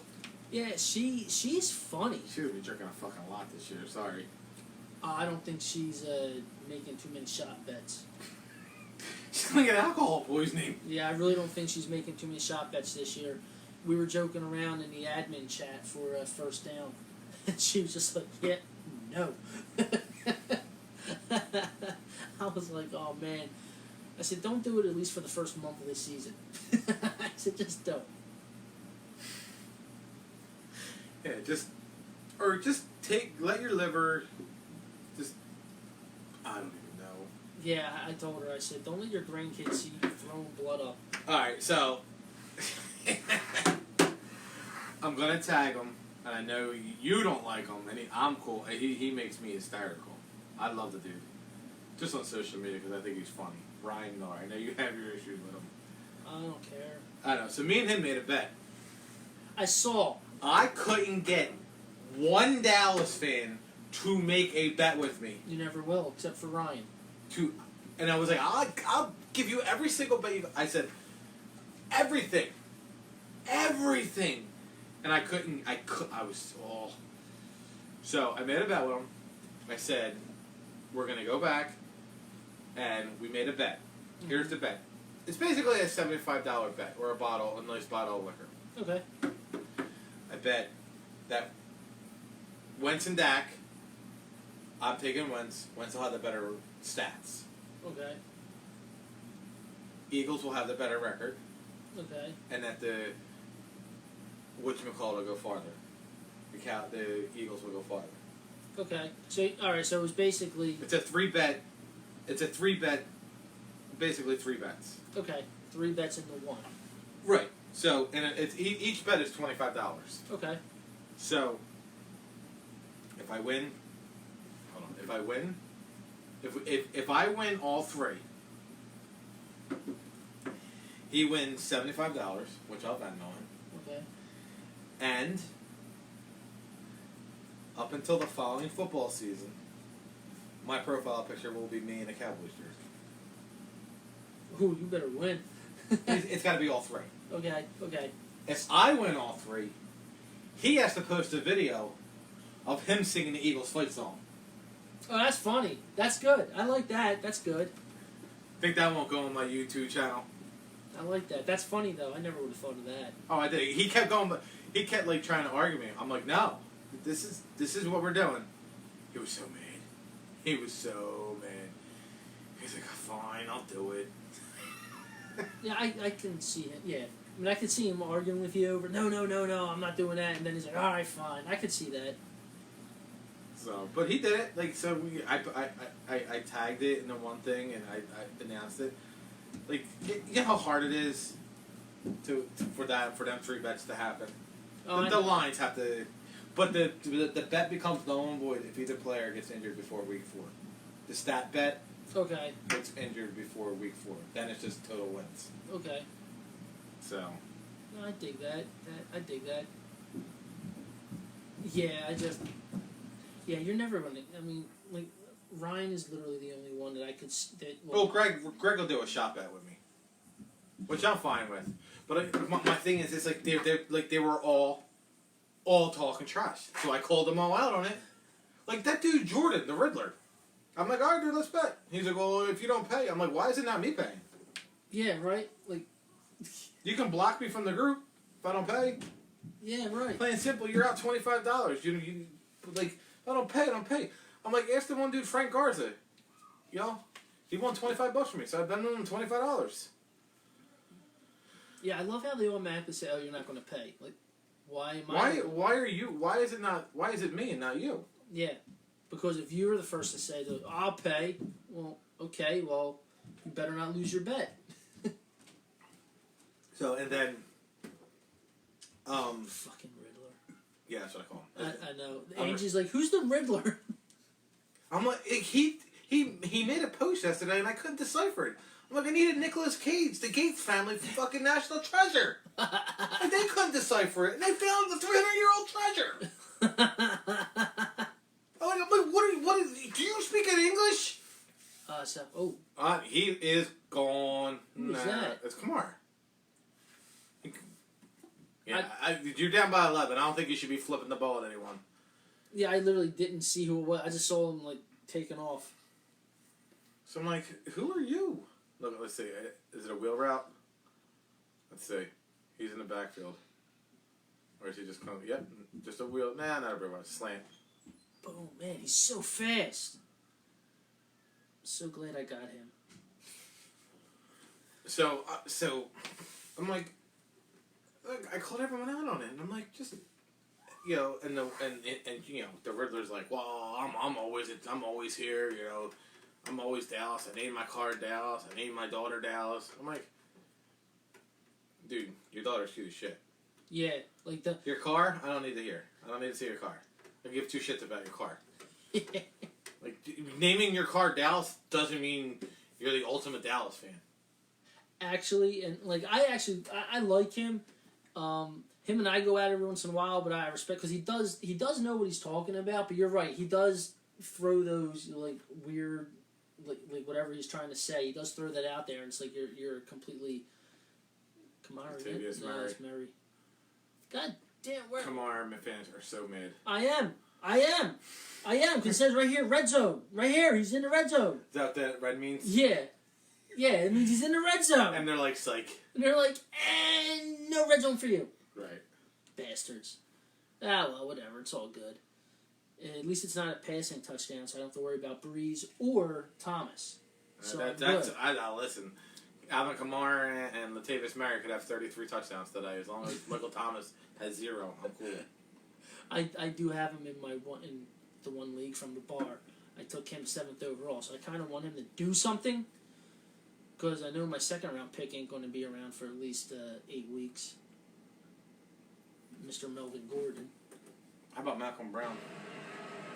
B: Yeah, she's funny.
A: She would be drinking a fucking lot this year, sorry.
B: I don't think she's making too many shot bets.
A: She's gonna get alcohol poisoning.
B: Yeah, I really don't think she's making too many shot bets this year. We were joking around in the admin chat for First Down, and she was just like, yeah, no. I was like, oh man. I said, don't do it at least for the first month of the season. I said, just don't.
A: Yeah, just let your liver, just, I don't even know.
B: Yeah, I told her, I said, don't let your grandkids see you throwing blood up.
A: Alright, so, I'm going to tag him, and I know you don't like him, and I'm cool. He makes me hysterical. I love the dude. Just on social media, because I think he's funny. Ryan Miller, I know you have your issues with him.
B: I don't care.
A: I know, so me and him made a bet.
B: I saw.
A: I couldn't get one Dallas fan to make a bet with me.
B: You never will, except for Ryan.
A: And I was like, I'll give you every single bet. I said, everything. And I couldn't, I was, oh. So I made a bet with him. I said, we're going to go back, and we made a bet. Here's the bet. It's basically a $75 bet, or a nice bottle of liquor.
B: Okay.
A: I bet that Wentz and Dak, I'm taking Wentz. Wentz will have the better stats.
B: Okay.
A: Eagles will have the better record.
B: Okay.
A: And that the whatchamacallit will go farther. The Eagles will go farther.
B: Okay. So, alright, so it was basically...
A: It's a three bet, basically three bets.
B: Okay. 3 bets into 1.
A: Right. So, and it's each bet is $25.
B: Okay.
A: So, if I win, if I win all 3, he wins $75, which I'll bet on.
B: Okay.
A: And up until the following football season, my profile picture will be me in a Cowboys jersey.
B: Ooh, you better win.
A: It's got to be all 3.
B: Okay.
A: If I win all 3, he has to post a video of him singing the Eagles fight song.
B: Oh, that's funny. That's good. I like that. That's good.
A: Think that won't go on my YouTube channel.
B: I like that. That's funny, though. I never would have thought of that.
A: Oh, I did. He kept going, but he kept like trying to argue me. I'm like, no, this is what we're doing. He was so mad. He was so mad. He's like, fine, I'll do it.
B: Yeah, I can see it. Yeah. I mean, I could see him arguing with you over, no, I'm not doing that. And then he's like, all right, fine. I could see that.
A: So, but he did it. Like, so I tagged it in the one thing, and I announced it. Like, you know how hard it is for them 3 bets to happen.
B: Oh,
A: The lines have to, but the bet becomes null and void if either player gets injured before week 4. The stat bet
B: Okay.
A: gets injured before week 4. Then it's just total wins.
B: Okay.
A: So.
B: No, I dig that. I dig that. Yeah, yeah, you're never going to... I mean, like, Ryan is literally the only one that I could...
A: Well, Greg will do a shot bet with me, which I'm fine with. But my thing is, it's like they were all talking trash. So I called them all out on it. Like, that dude Jordan, the Riddler. I'm like, all right, dude, let's bet. He's like, well, if you don't pay. I'm like, why is it not me paying?
B: Yeah, right? Like...
A: You can block me from the group if I don't pay.
B: Yeah, right.
A: Plain and simple, you're out $25. You like, if I don't pay. I'm like, ask the one dude, Frank Garza. He won $25 from me, so I've been on him $25.
B: Yeah, I love how they automatically say, oh, you're not going to pay. Like, why am I...
A: Why is it me and not you?
B: Yeah, because if you were the first to say, I'll pay, well, okay, well, you better not lose your bet.
A: So, and then...
B: Fucking Riddler.
A: Yeah, that's what I call him.
B: I know. Angie's like, who's the Riddler? I'm
A: like, he made a post yesterday and I couldn't decipher it. I'm like, I needed Nicolas Cage, the Gates family, fucking national treasure. And they couldn't decipher it, and they found the 300-year-old treasure. I'm like, what is? Do you speak in English? He is gone.
B: Who's that?
A: It's Kamar. Yeah, you're down by 11. I don't think you should be flipping the ball at anyone.
B: Yeah, I literally didn't see who it was. I just saw him, like, taking off.
A: So I'm like, who are you? Look, let's see. Is it a wheel route? Let's see. He's in the backfield. Or is he just coming? Yep, just a wheel. Nah, not a wheel route. Slant.
B: Oh, man, he's so fast. so glad I got him.
A: So I'm like, I called everyone out on it, and I'm like, just, you know, and you know, the Riddler's like, well, I'm always here, you know, I'm always Dallas. I named my car Dallas. I named my daughter Dallas. I'm like, dude, your daughter's cute as shit.
B: Yeah, like the
A: Your car, I don't need to hear. I don't need to see your car. I give two shits about your car. Like, naming your car Dallas doesn't mean you're the ultimate Dallas fan.
B: Actually, and like I like him. Him and I go at it every once in a while, but I respect because he does know what he's talking about. But you're right, he does throw those like weird, like whatever he's trying to say. He does throw that out there, and it's like you're completely. Kamara,
A: Latavius
B: no,
A: Murray.
B: it's Murray. God damn, where?
A: Kamara fans are so mad.
B: I am. Because it says right here, red zone. Right here, he's in the red zone.
A: Is that what that red means?
B: Yeah. Yeah, it means he's in the red zone.
A: And they're like, psych.
B: And they're like, no red zone for you.
A: Right.
B: Bastards. Ah, well, whatever. It's all good. At least it's not a passing touchdown, so I don't have to worry about Breeze or Thomas. So
A: listen. Alvin Kamara and Latavius Murray could have 33 touchdowns today as long as Michael Thomas has 0. I'm cool.
B: I do have him in the one league from the bar. I took him 7th overall, so I kind of want him to do something because I know my second round pick ain't going to be around for at least 8 weeks. Mr. Melvin Gordon.
A: How about Malcolm Brown?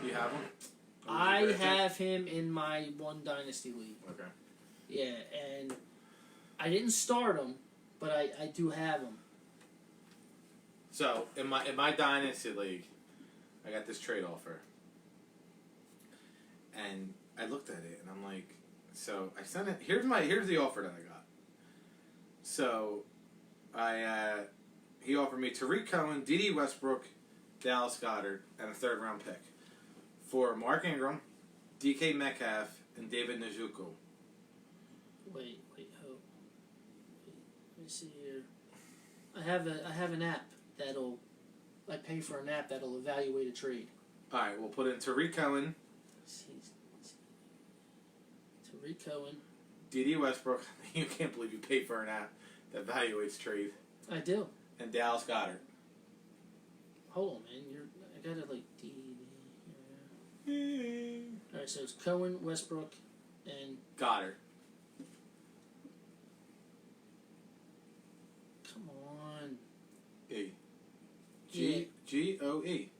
A: Do you have him?
B: I have him in my one dynasty league.
A: Okay.
B: Yeah, and I didn't start him, but I do have him.
A: So in my dynasty league, I got this trade offer, and I looked at it and I'm like, so I sent it. Here's the offer that I got. So, he offered me Tariq Cohen, D.D. Westbrook, Dallas Goedert, and a 3rd round pick for Mark Ingram, D.K. Metcalf, and David Njoku.
B: Wait, hold. Let me see here. I have an app I pay for an app that'll evaluate a trade.
A: All right, we'll put in Tariq Cohen,
B: Tariq Cohen.
A: D.D. Westbrook. You can't believe you pay for an app that evaluates trade.
B: I do.
A: And Dallas Goedert.
B: Hold on, man. I got it like D. All right, so it's Cohen, Westbrook, and
A: Goddard.
B: Come on.
A: E.
B: Yeah.
A: G-O-E.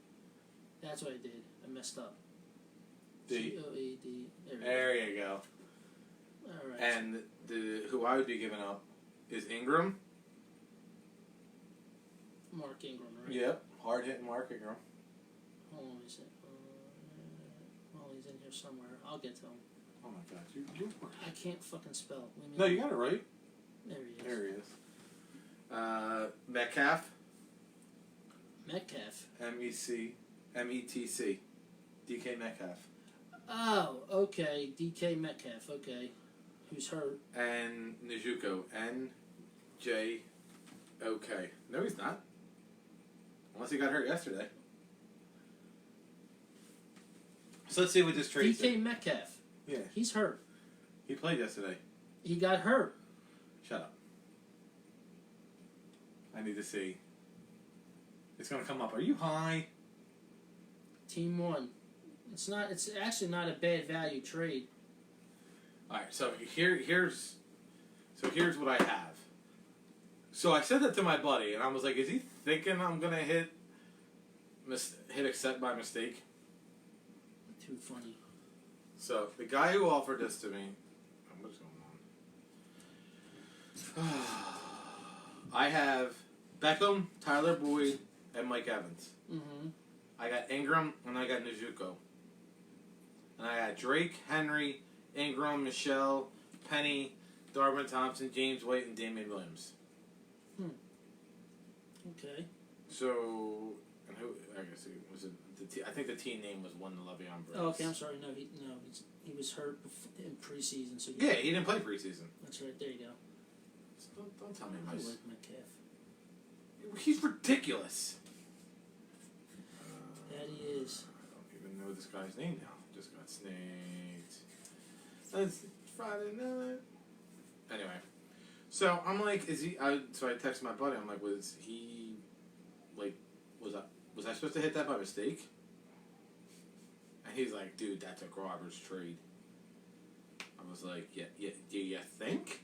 B: That's what I did. I messed up.
A: D.
B: G-O-E-D.
A: There you go.
B: All right.
A: And who I would be giving up is Ingram.
B: Mark Ingram, right?
A: Yep. Hard hitting Mark Ingram.
B: Hold on a second. Well, he's in here somewhere. I'll get to him.
A: Oh my God, you.
B: I can't fucking spell.
A: No, you got it right.
B: There he is.
A: There he is. Metcalf.
B: Metcalf.
A: M-E-T-C. DK Metcalf.
B: Oh, okay. DK Metcalf. Okay. Who's hurt?
A: And Njoku. N-J-O-K. No, he's not. Unless he got hurt yesterday. So let's see what this trade
B: DK Metcalf.
A: Yeah.
B: He's hurt.
A: He played yesterday.
B: He got hurt.
A: Shut up. I need to see. It's going to come up. Are you high?
B: Team 1. It's actually not a bad value trade.
A: Alright, so here's what I have. So I said that to my buddy, and I was like, is he thinking I'm going to hit accept by mistake?
B: Too funny.
A: So the guy who offered this to me, what's going on? I have Beckham, Tyler Boyd, and Mike Evans.
B: Mm-hmm.
A: I got Ingram, and I got Njoku. And I got Drake, Henry, Ingram, Michelle, Penny, Darwin Thompson, James White, and Damian Williams.
B: Okay.
A: So, and who? I guess it was I think the team name was one Le'Veon Brooks.
B: Oh, okay. I'm sorry. No, he was hurt in preseason. So
A: yeah, he didn't play preseason.
B: That's right. There you go.
A: So don't tell me
B: I like Metcalf.
A: He's ridiculous.
B: That he is.
A: I don't even know this guy's name now. Just got snaked. It's Friday night. Anyway, so I'm like, is he? So I texted my buddy. I'm like, was he? Like, was I supposed to hit that by mistake? And he's like, dude, that's a robber's trade. I was like, yeah, do you think?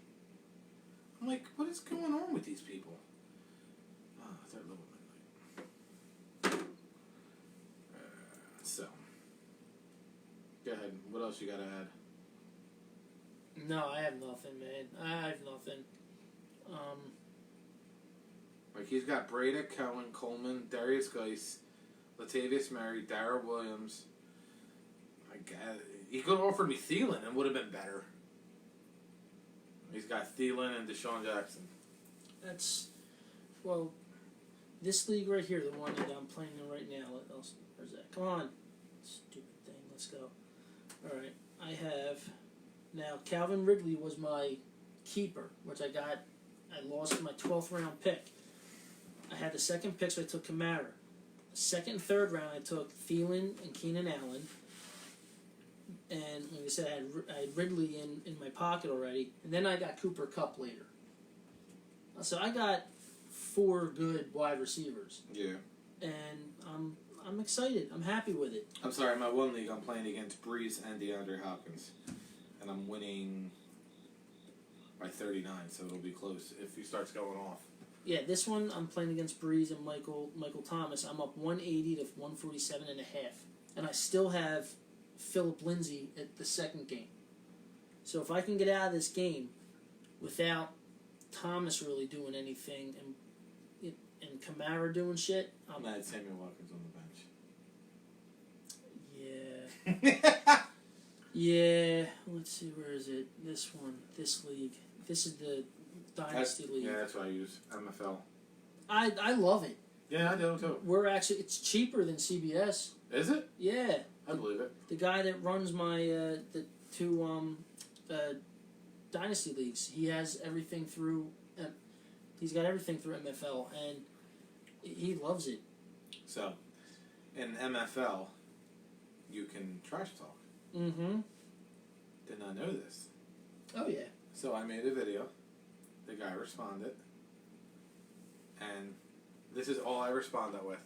A: I'm like, what is going on with these people? Oh, they're little midnight. So, go ahead. What else you gotta add?
B: No, I have nothing, man. I have nothing.
A: Like, he's got Breda, Cohen, Coleman, Darius Geis, Latavius Murray, Darrell Williams. I guess he could have offered me Thielen and would have been better. He's got Thielen and Deshaun Jackson.
B: That's, well, this league right here, the one that I'm playing in right now. Where's that? Come on, stupid thing. Let's go. All right, I have now. Calvin Ridley was my keeper, which I got. I lost my 12th round pick. I had the second pick, so I took Kamara. The second and third round, I took Thielen and Keenan Allen. And like I said, I had Ridley in my pocket already. And then I got Cooper Kupp later. So I got 4 good wide receivers.
A: Yeah.
B: And I'm excited. I'm happy with it.
A: I'm sorry, my one league, I'm playing against Breeze and DeAndre Hopkins. And I'm winning by 39, so it'll be close if he starts going off.
B: Yeah, this one I'm playing against Breeze and Michael Thomas. I'm up 180 to 147 and a half. And I still have Philip Lindsay at the second game. So if I can get out of this game without Thomas really doing anything and Kamara doing shit,
A: I'm not Samuel Watkins on the bench.
B: Yeah. Yeah. Let's see, where is it? This one. This league. This is the Dynasty League.
A: Yeah, that's what I use. MFL.
B: I love it.
A: Yeah, I do too.
B: It's cheaper than CBS.
A: Is it?
B: Yeah.
A: I believe it.
B: The guy that runs my the 2 Dynasty leagues, he has everything through. He's got everything through MFL, and he loves it.
A: So, in MFL, you can trash talk.
B: Mm-hmm.
A: Did not know this.
B: Oh yeah.
A: So I made a video. The guy responded, and this is all I responded with.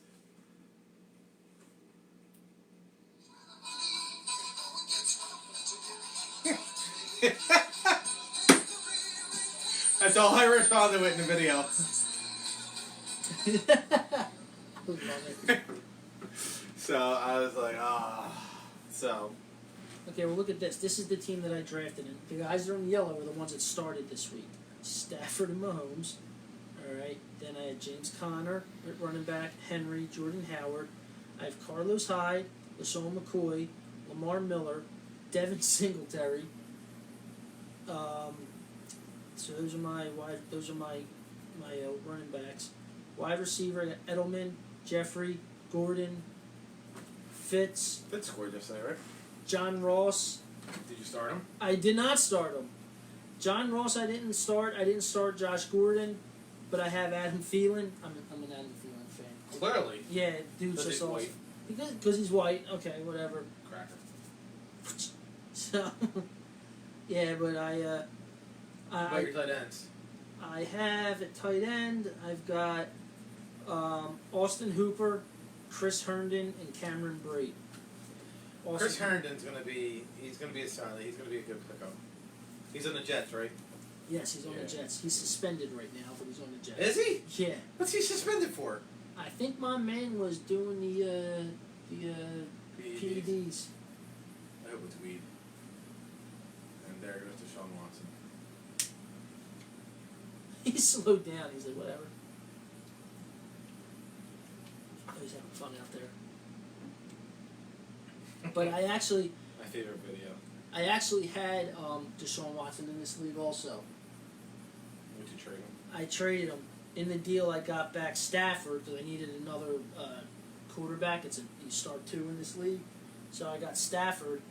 A: That's all I responded with in the video.
B: Love it.
A: So I was like, So.
B: Okay, well look at this. This is the team that I drafted in. The guys that are in yellow are the ones that started this week. Stafford and Mahomes. Alright. Then I had James Conner at running back, Henry, Jordan Howard. I have Carlos Hyde, LaShawn McCoy, Lamar Miller, Devin Singletary. So those are my running backs. Wide receiver, I got Edelman, Jeffrey, Gordon, Fitz,
A: scored yesterday, right?
B: John Ross.
A: Did you start him?
B: I did not start him. John Ross I didn't start. I didn't start Josh Gordon, but I have Adam Thielen. I'm an Adam Thielen fan.
A: Clearly.
B: Yeah, dude's just awesome. Because he's white. Okay, whatever.
A: Cracker.
B: So, yeah, but
A: What about your tight ends?
B: I have at tight end, I've got Austin Hooper, Chris Herndon, and Cameron Brate.
A: Chris Herndon's gonna be a silent. He's gonna be a good pickup. He's on the Jets, right?
B: Yes, he's on the Jets. He's suspended right now, but he's on the Jets.
A: Is he?
B: Yeah.
A: What's he suspended for?
B: I think my man was doing the PEDs.
A: I hope it's weed. And there goes Deshaun Watson.
B: He slowed down. He's like, whatever. He's having fun out there. But I actually...
A: My favorite video.
B: I actually had Deshaun Watson in this league also.
A: Would you trade him?
B: I traded him. In the deal, I got back Stafford because I needed another quarterback. You start 2 in this league. So I got Stafford.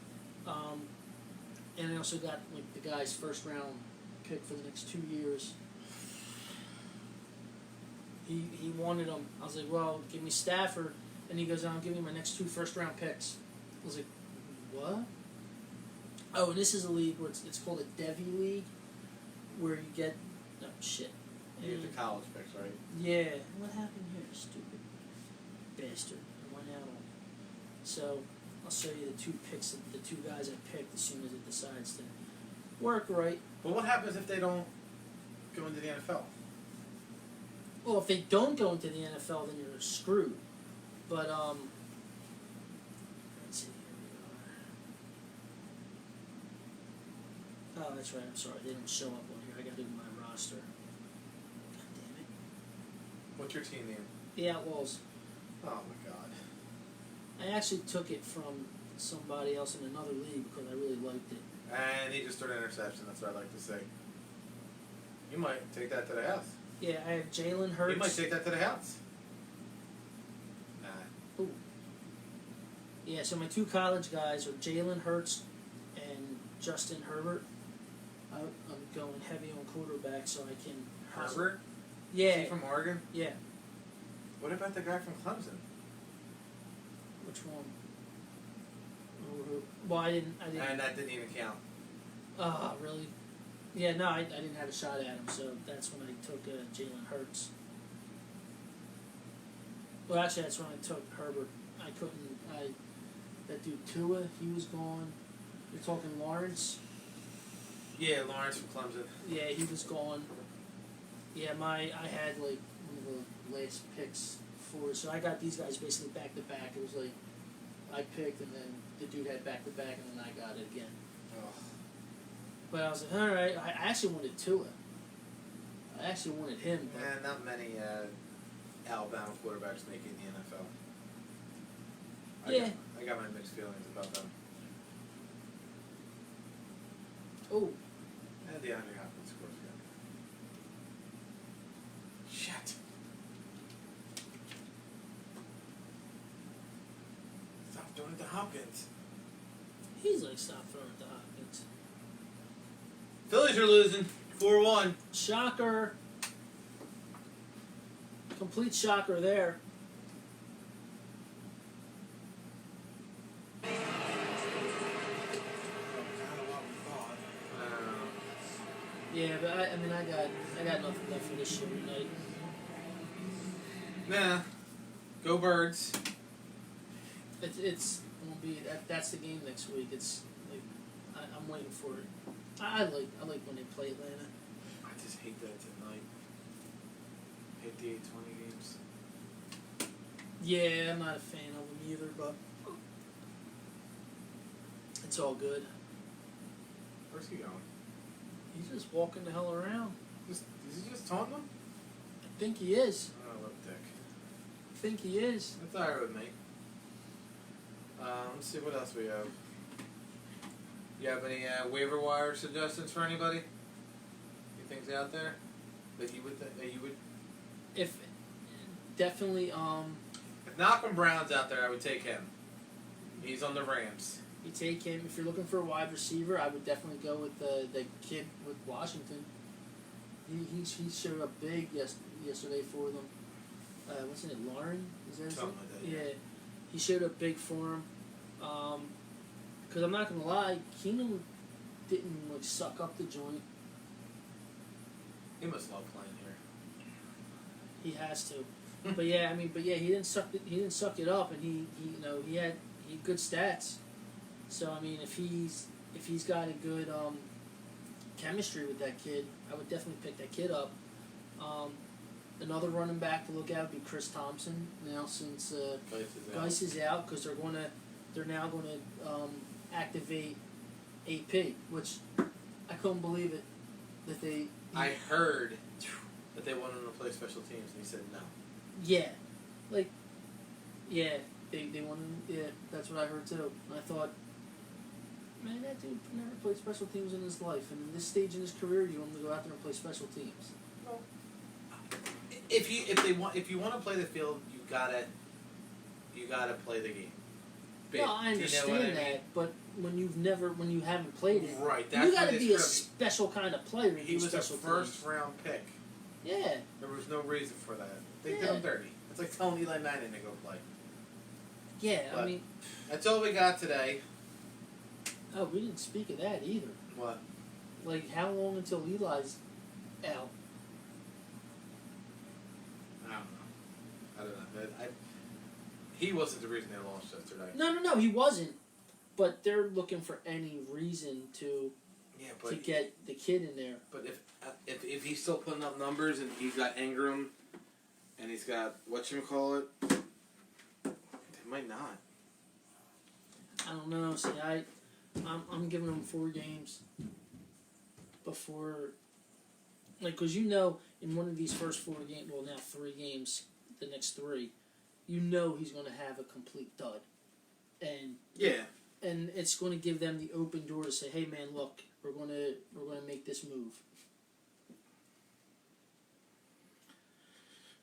B: And I also got the guy's first round pick for the next 2 years. He wanted him. I was like, well, give me Stafford. And he goes, I'll give you my next 2 first round picks. I was like, what? Oh, and this is a league where it's called a Devi League, where you get oh shit.
A: You get the college picks, right?
B: Yeah. What happened here, stupid bastard? I went out on. So I'll show you the the two guys I picked as soon as it decides to work right.
A: But what happens if they don't go into the NFL?
B: Well, if they don't go into the NFL, then you're screwed. But let's see. Here we are. Oh, that's right. I'm sorry. They don't show up on here. I got to do my roster. God damn it.
A: What's your team name?
B: The Outlaws.
A: Oh my god.
B: I actually took it from somebody else in another league because I really liked it.
A: And he just threw an interception. That's what I like to say. You might take that to the house.
B: Yeah, I have Jalen Hurts.
A: You might take that to the house. Nah.
B: Ooh. Yeah, so my two college guys are Jalen Hurts and Justin Herbert. I'm going heavy on quarterback so I can...
A: Herbert?
B: Yeah.
A: Is he from Oregon?
B: Yeah.
A: What about the guy from Clemson?
B: Which one? Well, I didn't.
A: And that didn't even count.
B: Really? Yeah, no, I didn't have a shot at him, so that's when I took Jalen Hurts. Well, actually, that's when I took Herbert. I couldn't. That dude Tua, he was gone. You're talking Lawrence?
A: Yeah, Lawrence from Clemson.
B: Yeah, he was gone. Yeah, I had like one of the last picks for, so I got these guys basically back to back. It was like I picked, and then the dude had back to back, and then I got it again.
A: Oh.
B: But I was like, all right. I actually wanted Tua. I actually wanted him. But
A: Not many Alabama quarterbacks make it in the NFL.
B: Yeah.
A: I got my mixed feelings about them.
B: Oh,
A: And DeAndre Hopkins scores again. Shit. Stop doing it to Hopkins.
B: he's like, stop throwing it to Hopkins.
A: Phillies are losing 4-1.
B: Shocker. Complete shocker there. Yeah, but I mean, I got nothing left for this show tonight.
A: Nah. Go Birds.
B: It's won't be that's the game next week. It's like I'm waiting for it. I like when they play Atlanta.
A: I just hate that tonight. Hate the 8:20 games.
B: Yeah, I'm not a fan of them either, but it's all good.
A: Where's he going?
B: He's just walking the hell around.
A: Is he just taunting them?
B: I think he is.
A: Oh, what a dick.
B: I think he is.
A: That's alright with me. Let's see what else we have. You have any waiver wire suggestions for anybody? Any things out there that you would
B: If definitely
A: If Malcolm Brown's out there, I would take him. He's on the Rams.
B: you take him. If you're looking for a wide receiver, I would definitely go with the kid with Washington. He showed up big yesterday for them. What's his name? Lauren? Is that his
A: Something
B: name?
A: like that.
B: Yeah, he showed up big for him. Because I'm not gonna lie, Keenum didn't like suck up the joint.
A: He must love playing here.
B: He has to. But yeah, he didn't suck it up, and he had good stats. So I mean, if he's got a good chemistry with that kid, I would definitely pick that kid up. Another running back to look at would be Chris Thompson. Now since Geis is out, because they're now going to activate AP, which I couldn't believe it that they.
A: I heard that they wanted him to play special teams, and he said no.
B: Yeah, they wanted. Yeah, that's what I heard too. And I thought, man, that dude never played special teams in his life, and in this stage in his career, you want him to go out there and play special teams.
A: Well, if you want to play the field, you gotta play the game.
B: No, I understand that, but when you haven't played it,
A: right?
B: You got to be a special kind of player.
A: He was a first-round pick.
B: Yeah.
A: There was no reason for that. They did him dirty. It's like telling Eli Manning to go play.
B: Yeah,
A: But
B: I mean,
A: that's all we got today.
B: Oh, we didn't speak of that either.
A: What?
B: Like, how long until Eli's out?
A: I don't know. He wasn't the reason they lost yesterday.
B: No, he wasn't. But they're looking for any reason to get the kid in there.
A: But if he's still putting up numbers and he's got Ingram and he's got whatchamacallit, they might not.
B: I don't know. See, I'm giving them 4 games before, like, because in one of these first 4 games, well, now 3 games, the next 3, he's going to have a complete dud, and and it's going to give them the open door to say, hey man, look, we're going to make this move.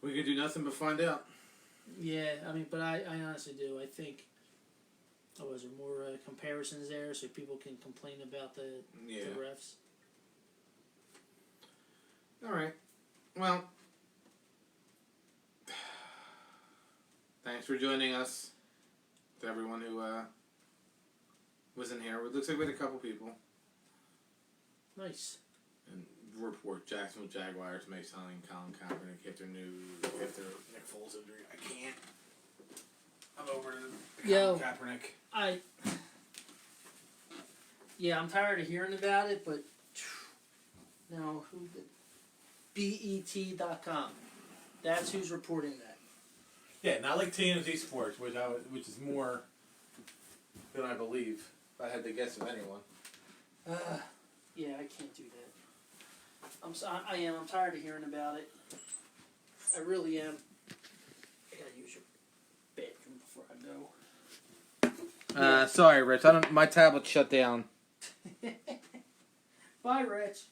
A: We could do nothing but find out.
B: Yeah, I mean, but I honestly do. I think. Oh, is there more comparisons there so people can complain about the refs?
A: All right. Well, thanks for joining us. To everyone who was in here. It looks like we had a couple people.
B: Nice.
A: And report Jacksonville Jaguars may sign Colin Kaepernick after Nick Foles injury. I can't. I'm over to Colin Kaepernick.
B: I'm tired of hearing about it, but now BET.com. That's who's reporting that.
A: Yeah, not like TMZ Sports, which is more than I believe. If I had to guess of anyone.
B: Yeah, I can't do that. I'm tired of hearing about it. I really am. I gotta use your bathroom before I go.
A: Sorry, Rich. My tablet shut down.
B: Bye, Rich.